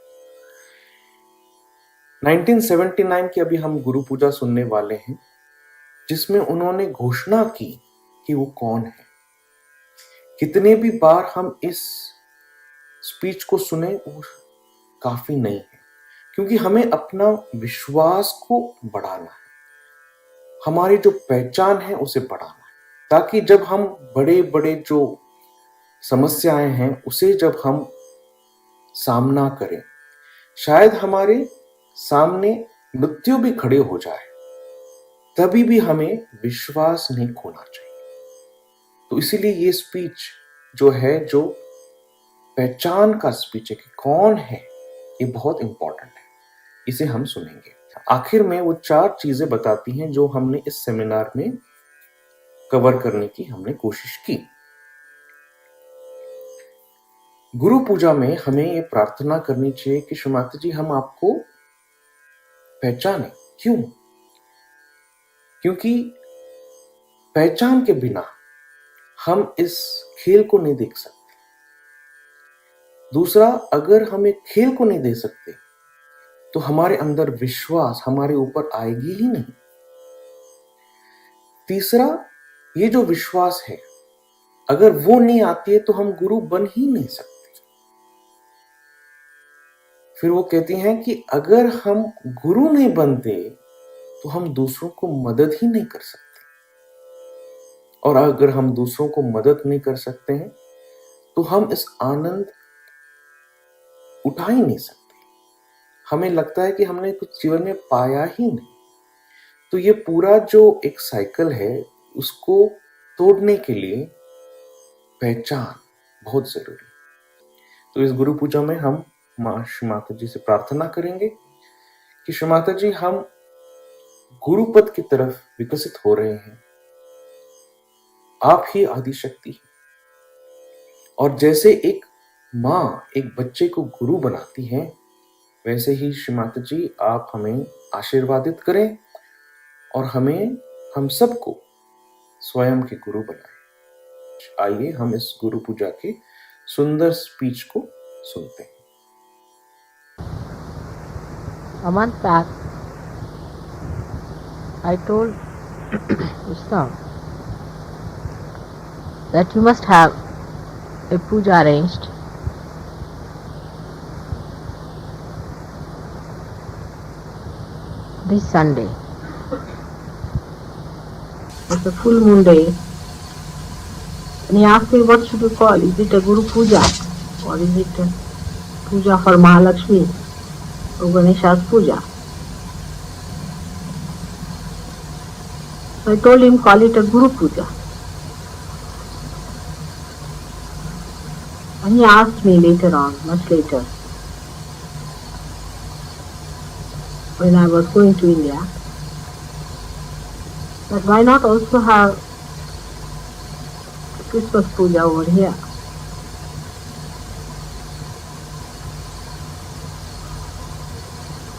1979 की अभी हम गुरु पूजा सुनने वाले हैं, जिसमें उन्होंने घोषणा की कि वो कौन है। कितने भी बार हम इस स्पीच को सुने वो काफी नहीं है, क्योंकि हमें अपना विश्वास को बढ़ाना है, हमारी जो पहचान है उसे बढ़ाना है, ताकि जब हम बड़े बड़े जो समस्याएं हैं उसे जब हम सामना करें, शायद हमारे सामने मृत्यु भी खड़े हो जाए, तभी भी हमें विश्वास नहीं खोना चाहिए। तो इसीलिए ये स्पीच जो है, जो पहचान का स्पीच है कि कौन है, ये बहुत इंपॉर्टेंट है। इसे हम सुनेंगे। आखिर में वो 4 चीजें बताती हैं जो हमने इस सेमिनार में कवर करने की हमने कोशिश की। गुरु पूजा में हमें ये प्रार्थना करनी चाहिए कि श्री माता जी हम आपको पहचाने। क्यों? क्योंकि पहचान के बिना हम इस खेल को नहीं देख सकते। दूसरा, अगर हम एक खेल को नहीं दे सकते तो हमारे अंदर विश्वास हमारे ऊपर आएगी ही नहीं। तीसरा, ये जो विश्वास है अगर वो नहीं आती है तो हम गुरु बन ही नहीं सकते। फिर वो कहती हैं कि अगर हम गुरु नहीं बनते तो हम दूसरों को मदद ही नहीं कर सकते, और अगर हम दूसरों को मदद नहीं कर सकते हैं तो हम इस आनंद उठा ही नहीं सकते। हमें लगता है कि हमने कुछ जीवन में पाया ही नहीं। तो ये पूरा जो एक साइकिल है उसको तोड़ने के लिए पहचान बहुत जरूरी है। तो इस गुरु पूजा में हम श्री माता जी से प्रार्थना करेंगे कि श्री माता जी हम गुरु पद की तरफ विकसित हो रहे हैं, आप ही आदिशक्ति हैं। और जैसे एक माँ एक बच्चे को गुरु बनाती है, वैसे ही श्री माता जी आप हमें आशीर्वादित करें और हमें हम सबको स्वयं के गुरु बनाए। आइए हम इस गुरु पूजा के सुंदर स्पीच को सुनते हैं। A month back, I told Ustad that you must have a puja arranged this Sunday. It's a full moon day. And he asked me, what should you call? Is it a Guru Puja? Or is it a Puja for Mahalakshmi or Ganesha's Puja? So I told him, call it a Guru Puja. And he asked me later on, much later, when I was going to India, that why not also have Christmas Puja over here?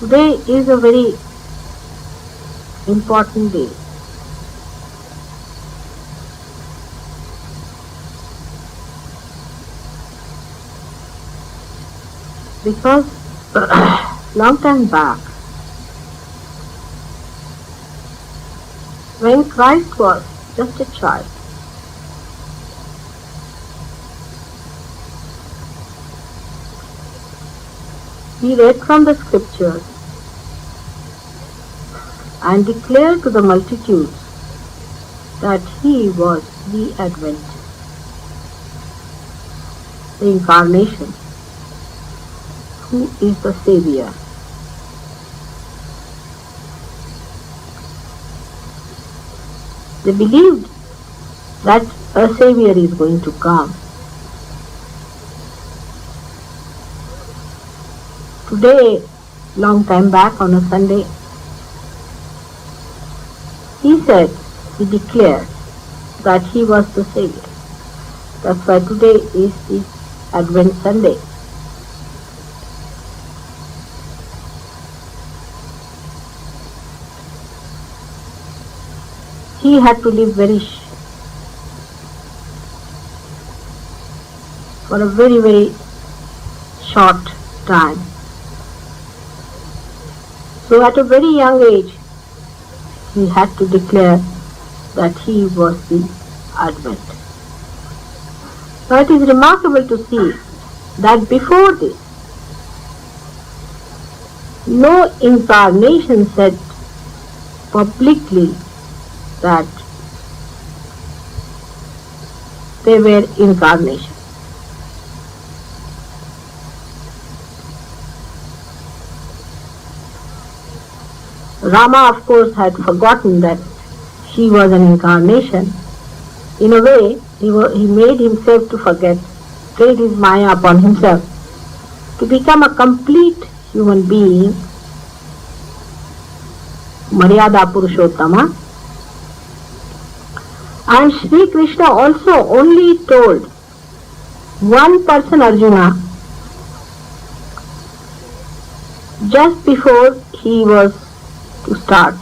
Today is a very important day. Because long time back, when Christ was just a child, he read from the scriptures and declared to the multitudes that he was the Advent, the Incarnation, who is the Savior. They believed that a Savior is going to come. Today, long time back on a Sunday, he said, he declared that he was the Savior. That's why today is the Advent Sunday. He had to live for a very, very short time. So at a very young age, he had to declare that he was the Advent. Now it is remarkable to see that before this, no incarnation said publicly that they were incarnation. Rama, of course, had forgotten that he was an incarnation. In a way, he made himself to forget, played his Maya upon himself to become a complete human being, Maryada Purushottama. And Sri Krishna also only told one person, Arjuna, just before he was to start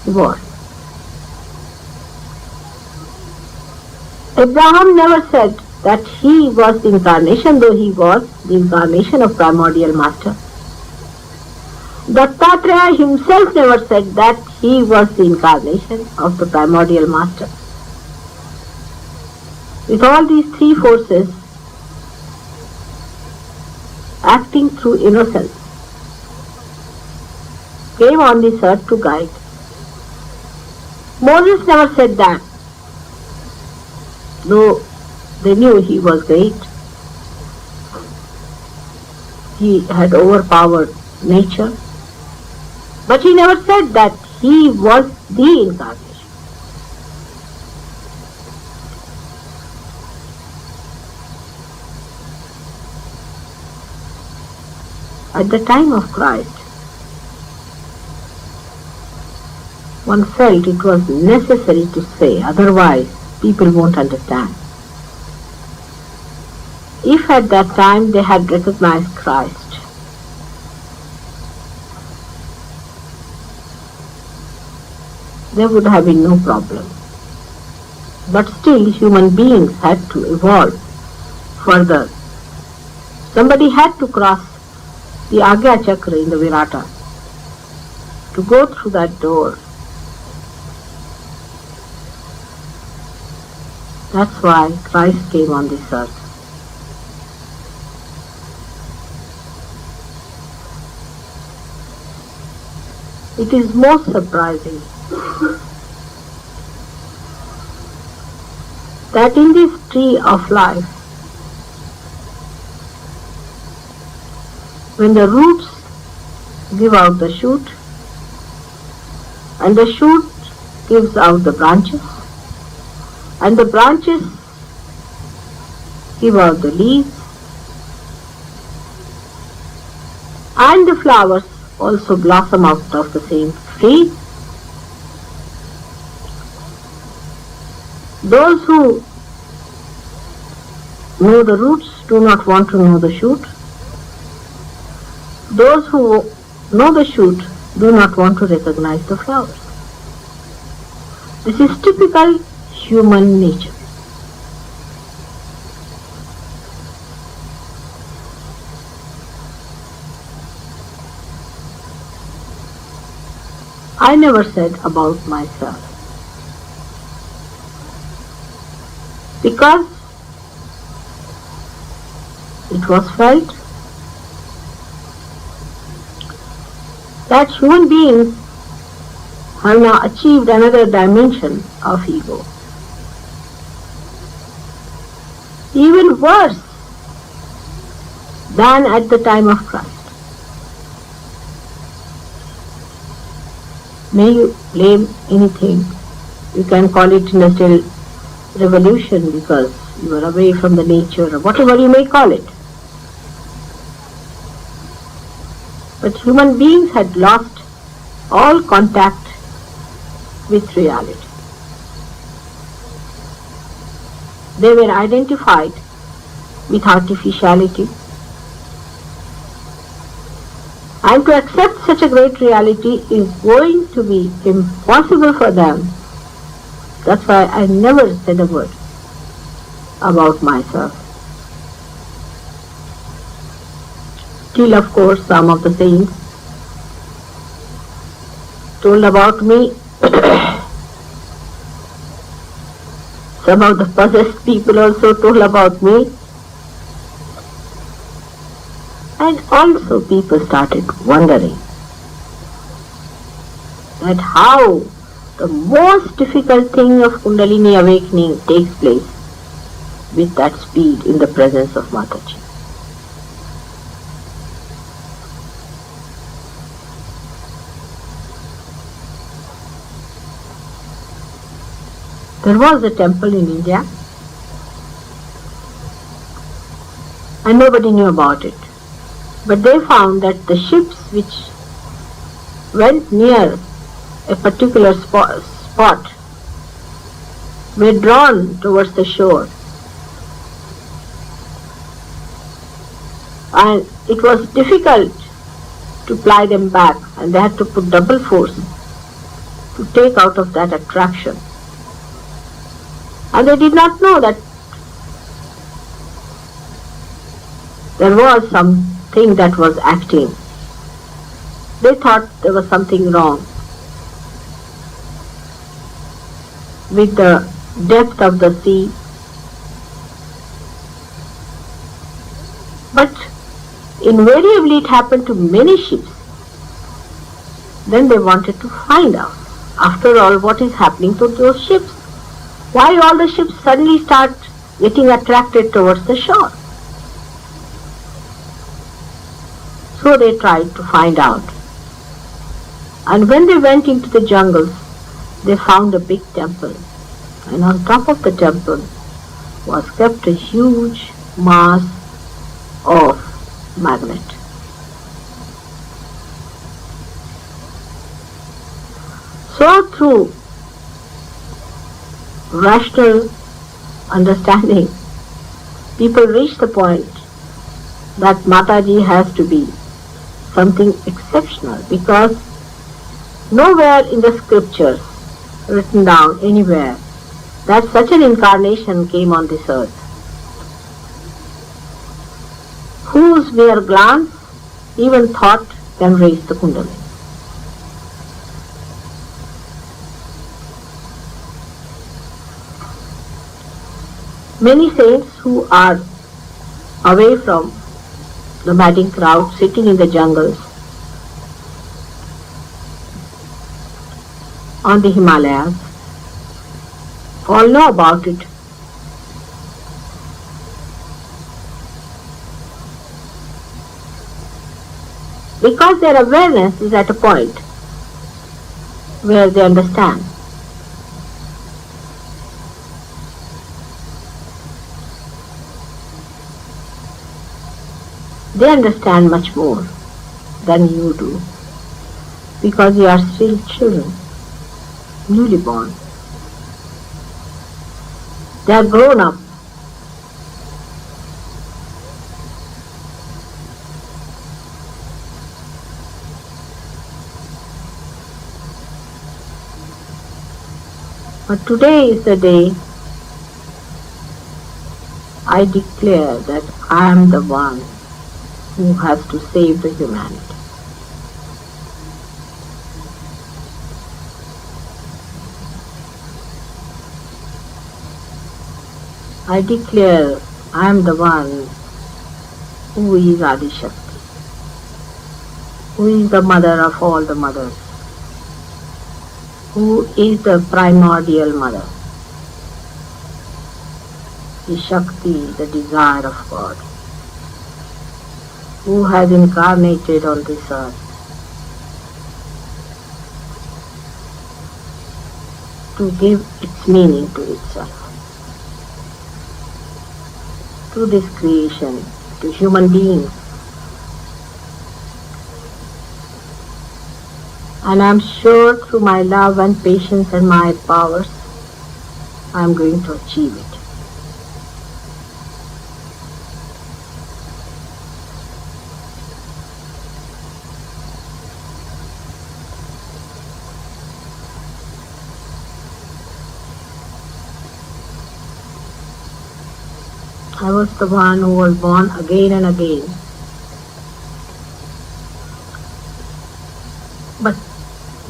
the war. Abraham never said that he was the incarnation, though he was the incarnation of primordial master. Dattatreya himself never said that he was the incarnation of the primordial master. With all these three forces acting through innocence, came on this earth to guide. Moses never said that, though they knew he was great. He had overpowered nature. But he never said that he was the incarnation. At the time of Christ, one felt it was necessary to say, otherwise people won't understand. If at that time they had recognized Christ, there would have been no problem. But still human beings had to evolve further. Somebody had to cross the Agya Chakra in the Virata to go through that door. That's why Christ came on this earth. It is most surprising that in this tree of life, when the roots give out the shoot and the shoot gives out the branches and the branches give out the leaves and the flowers also blossom out of the same tree. Those who know the roots do not want to know the shoot. Those who know the shoot do not want to recognize the flowers. This is typical human nature. I never said about myself because it was felt that human beings have now achieved another dimension of ego. Even worse than at the time of Christ. May you blame anything. You can call it industrial revolution because you are away from the nature or whatever you may call it. But human beings had lost all contact with reality. They were identified with artificiality. And to accept such a great reality is going to be impossible for them. That's why I never said a word about myself. Till of course some of the saints told about me. Some of the possessed people also told about me. And also people started wondering that how the most difficult thing of Kundalini awakening takes place with that speed in the presence of Mataji. There was a temple in India and nobody knew about it. But they found that the ships which went near a particular spot were drawn towards the shore. And it was difficult to ply them back and they had to put double force to take out of that attraction. And they did not know that there was something that was acting. They thought there was something wrong with the depth of the sea. But invariably it happened to many ships. Then they wanted to find out, after all, what is happening to those ships. Why all the ships suddenly start getting attracted towards the shore? So they tried to find out. And when they went into the jungles, they found a big temple. And on top of the temple was kept a huge mass of magnet. So through rational understanding, people reach the point that Mataji has to be something exceptional, because nowhere in the scriptures written down anywhere that such an incarnation came on this earth, whose mere glance, even thought, can raise the Kundalini. Many saints who are away from the madding crowd, sitting in the jungles on the Himalayas, all know about it. Because their awareness is at a point where they understand. They understand much more than you do, because you are still children, newly born. They are grown up. But today is the day I declare that I am the one who has to save the humanity. I declare I am the one who is Adi Shakti, who is the mother of all the mothers, who is the primordial mother, the Shakti, the desire of God, who has incarnated on this earth to give its meaning to itself, to this creation, to human beings. And I am sure through my love and patience and my powers, I am going to achieve it. I was the one who was born again and again. But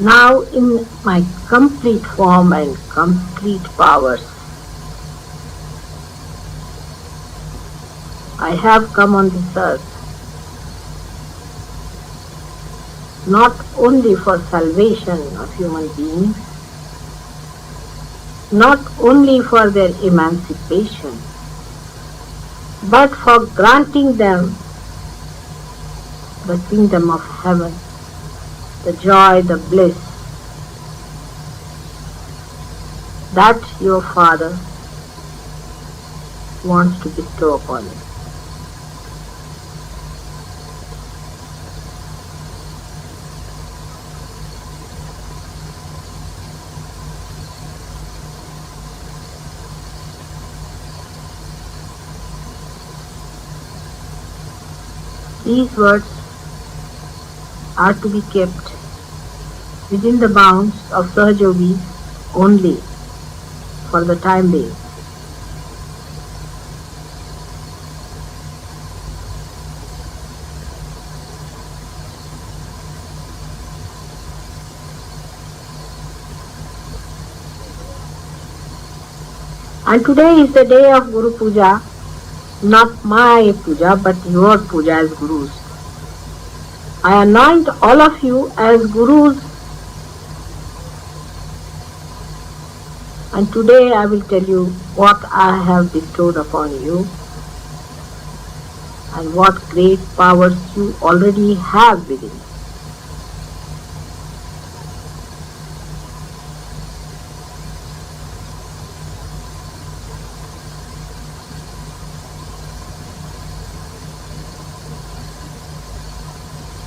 now in my complete form and complete powers, I have come on this earth not only for salvation of human beings, not only for their emancipation, but for granting them the kingdom of heaven, the joy, the bliss that your Father wants to bestow upon you. These words are to be kept within the bounds of Sahajogis only for the time being. And today is the day of Guru Puja, not my puja, but your puja as gurus. I anoint all of you as gurus, and today I will tell you what I have bestowed upon you and what great powers you already have within you.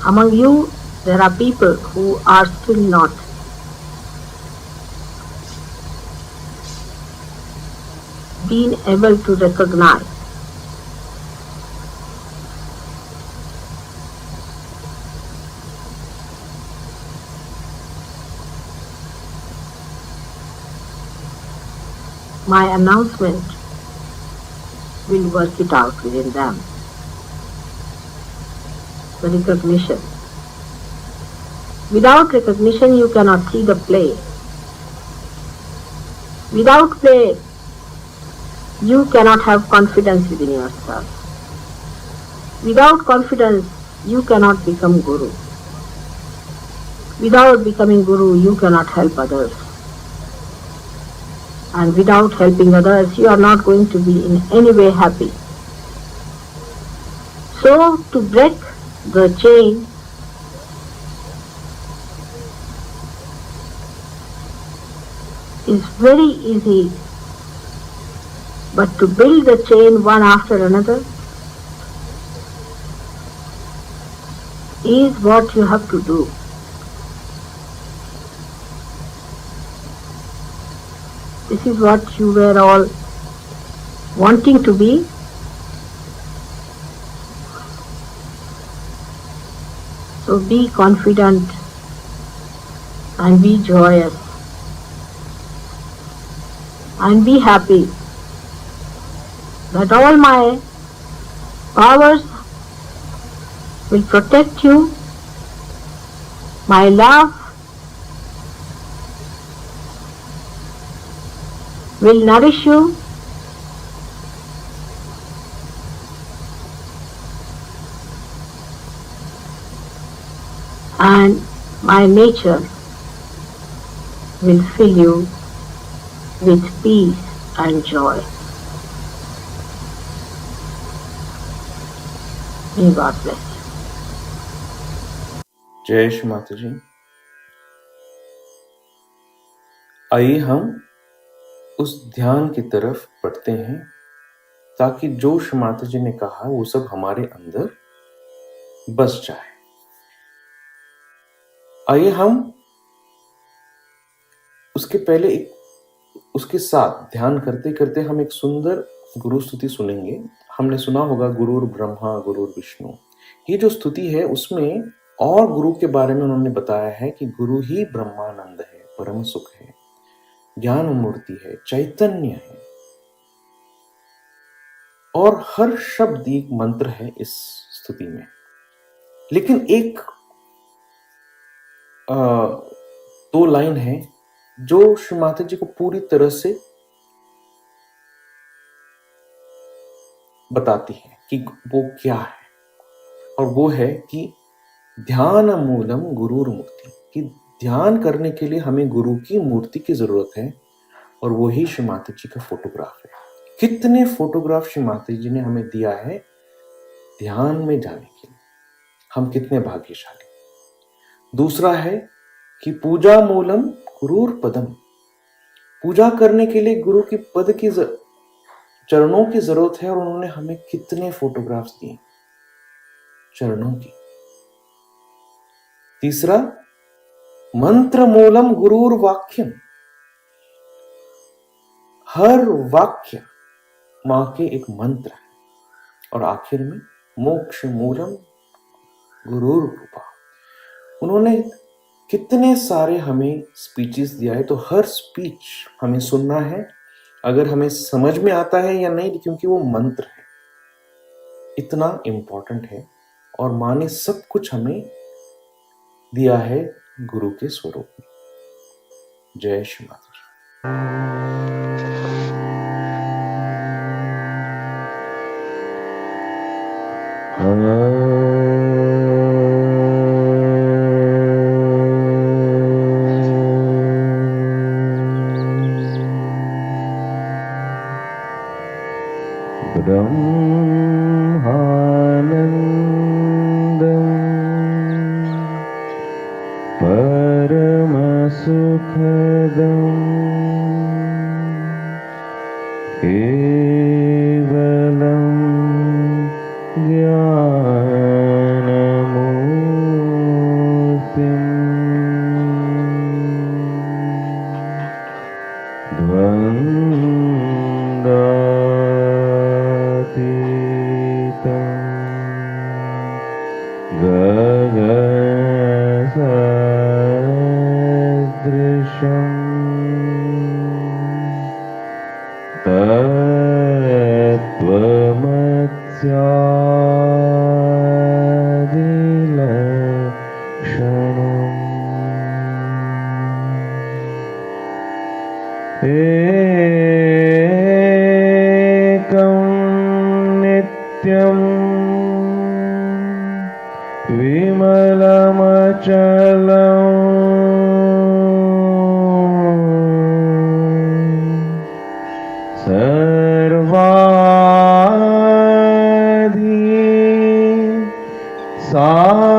Among you, there are people who are still not being able to recognize my announcement will work it out within them. The recognition. Without recognition, you cannot see the play. Without play, you cannot have confidence within yourself. Without confidence, you cannot become Guru. Without becoming Guru, you cannot help others. And without helping others, you are not going to be in any way happy. So, to break the chain, is very easy, but to build the chain one after another is what you have to do. This is what you were all wanting to be. So be confident and be joyous and be happy that all my powers will protect you. My love will nourish you. And my nature will fill you with peace and joy. May God bless you. जय श्री माता जी। आइए हम उस ध्यान की तरफ बढ़ते हैं ताकि जो श्री माता जी ने कहा वो सब हमारे अंदर बस जाए। आइए हम उसके पहले उसके साथ ध्यान करते करते हम एक सुंदर गुरु स्तुति सुनेंगे। हमने सुना होगा गुरुर ब्रह्मा गुरुर विष्णु। ये जो स्तुति है उसमें और गुरु के बारे में उन्होंने बताया है कि गुरु ही ब्रह्मानंद है, परम सुख है, ज्ञान मूर्ति है, चैतन्य है और हर शब्द एक मंत्र है इस स्तुति में। लेकिन एक दो लाइन है जो श्री माता जी को पूरी तरह से बताती है कि वो क्या है, और वो है कि ध्यान मूलम गुरुर मूर्ति, कि ध्यान करने के लिए हमें गुरु की मूर्ति की जरूरत है, और वो ही श्री माता जी का फोटोग्राफ है। कितने फोटोग्राफ श्री माता जी ने हमें दिया है ध्यान में जाने के लिए, हम कितने भाग्यशाली। दूसरा है कि पूजा मूलम गुरुर पदम, पूजा करने के लिए गुरु की पद की चरणों की जरूरत है, और उन्होंने हमें कितने फोटोग्राफ्स दिए चरणों की। तीसरा मंत्र मूलम गुरुर वाक्यम, हर वाक्य मां के एक मंत्र है। और आखिर में मोक्ष मूलम गुरुर कृपा, उन्होंने कितने सारे हमें स्पीचेस दिया है, तो हर स्पीच हमें सुनना है, अगर हमें समझ में आता है या नहीं, क्योंकि वो मंत्र है, इतना इंपॉर्टेंट है। और मां ने सब कुछ हमें दिया है गुरु के स्वरूप में। जय श्री माता जी। गगनसदृशम् एकं नित्यं विमलमचलम् सर्वाधि साक्षिभूतम्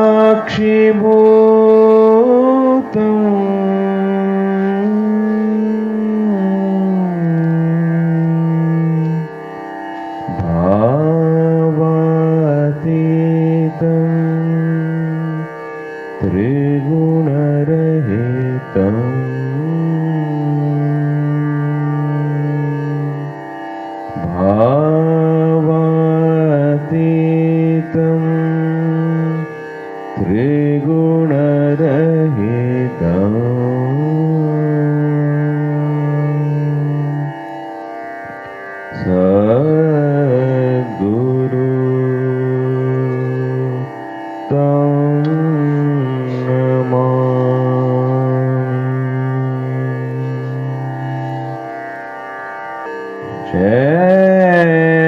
भावातीतं त्रिगुणरहितम् भावातीतं त्रिगुणरहितम् सद्गुरु तं नमामि।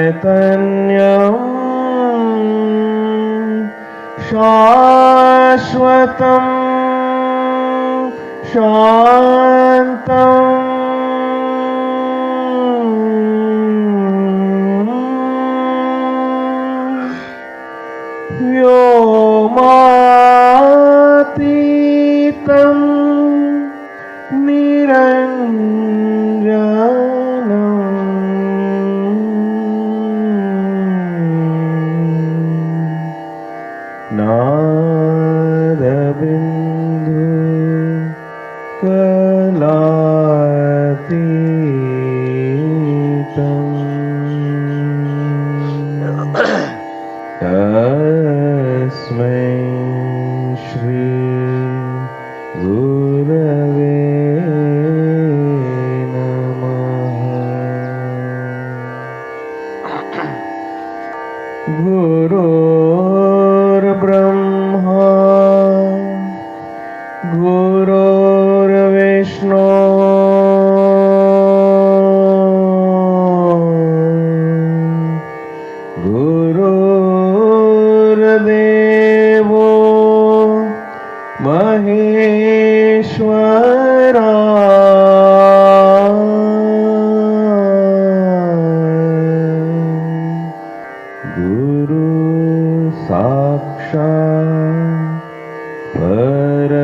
चैतन्यं शाश्वतं शान्तम् व्योमातीतं निरञ्जनम् नादबिन्दु कलातीतम् तस्मै श्री गुरवे नमः। गुरुर्ब्रह्मा गुरुर्विष्णु गुरुर्देवो महेश्वरा गुरु साक्षात् परब्रह्म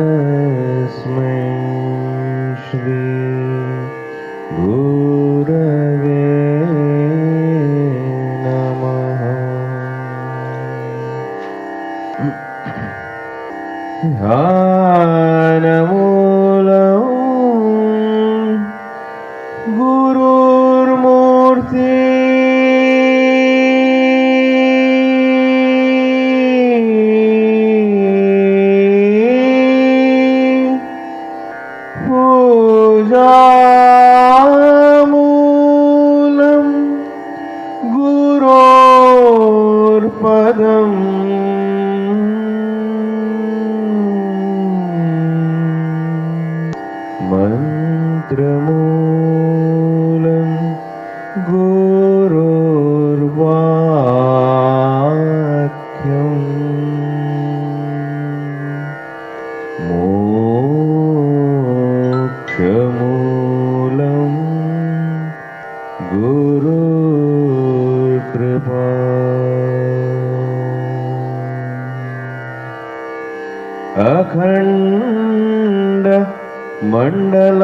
तस्मै श्री गुरवे नमः। ध्यानमूलम् गुरुर्मूर्ति पूजामूलं गुरोर्पदम् मन्त्रमूलं गुरोर्वाक्यम् मोक्षमूलं गुरुर्कृपा अखण्ड मण्डलाकारो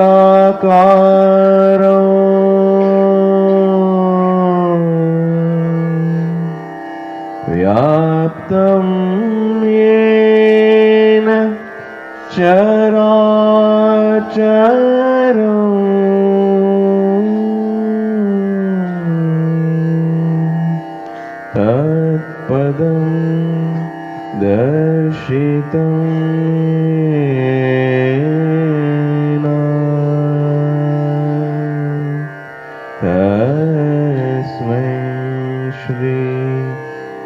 व्याप्तं येन चराचरम् तत्पदं दर्शितं येन तस्मै श्री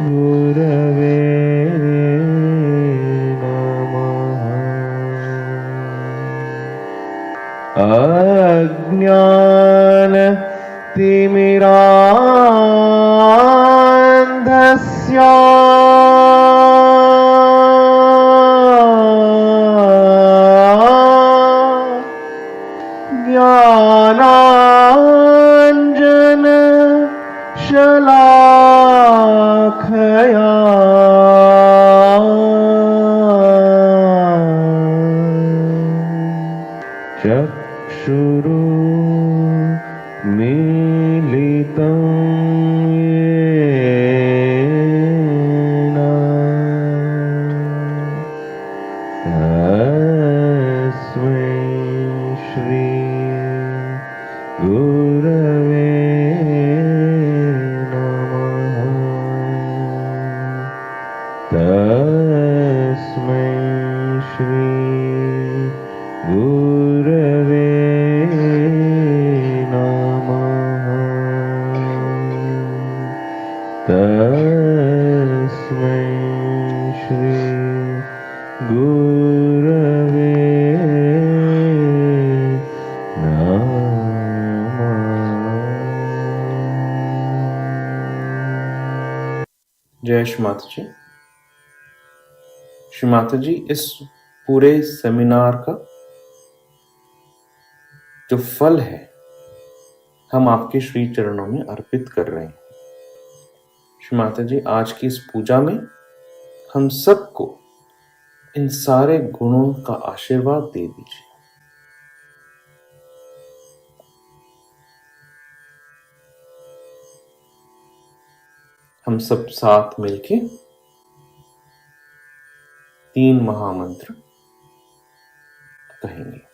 गुरवे नमः। अज्ञान तिमिरान्धस्य ज्ञानाञ्जन शलाखया चक्षुरु मीलितं येन तस्मै श्री गुरवे नमः। तस्मै श्री गुरवे नमः। तस्मै श्री गुरवे नमः। जय श्री माता जी। श्री माता जी, इस पूरे सेमिनार का जो फल है हम आपके श्री चरणों में अर्पित कर रहे हैं। श्री माता जी, आज की इस पूजा में हम सबको इन सारे गुणों का आशीर्वाद दे दीजिए। हम सब साथ मिलके 3 महामंत्र कहेंगे।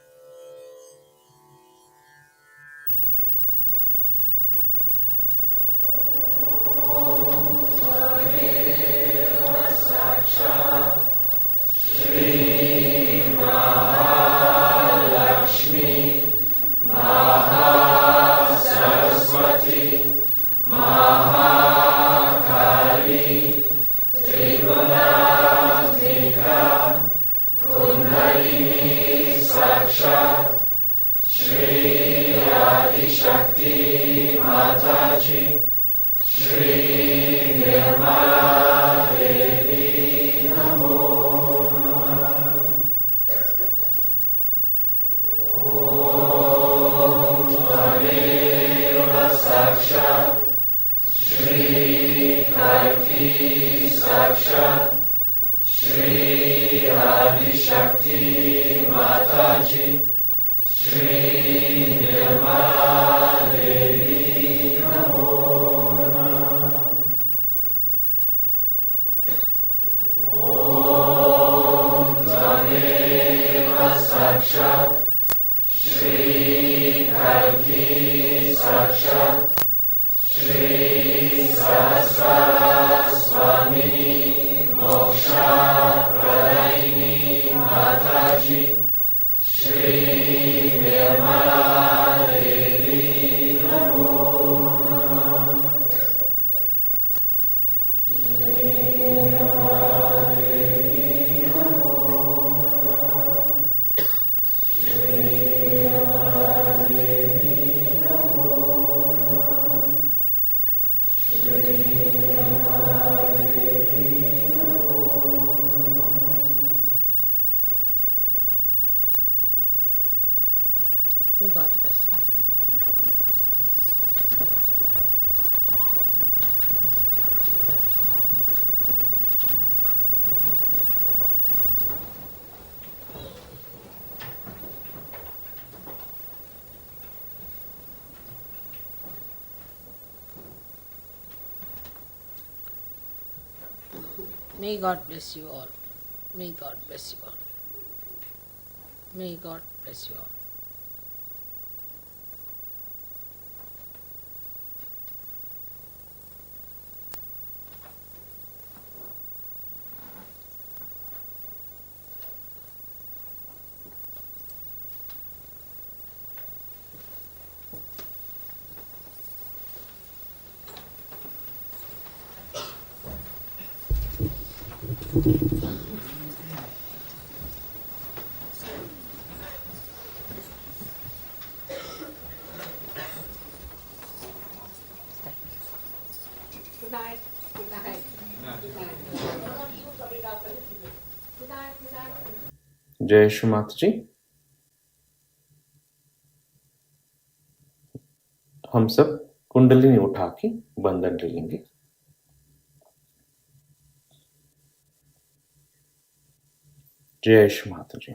May God bless you. May God bless you all. May God bless you all. May God bless you all. जय श्री माता जी। हम सब कुंडलिनी उठा के बंधन ले लेंगे। जय श्री माता जी।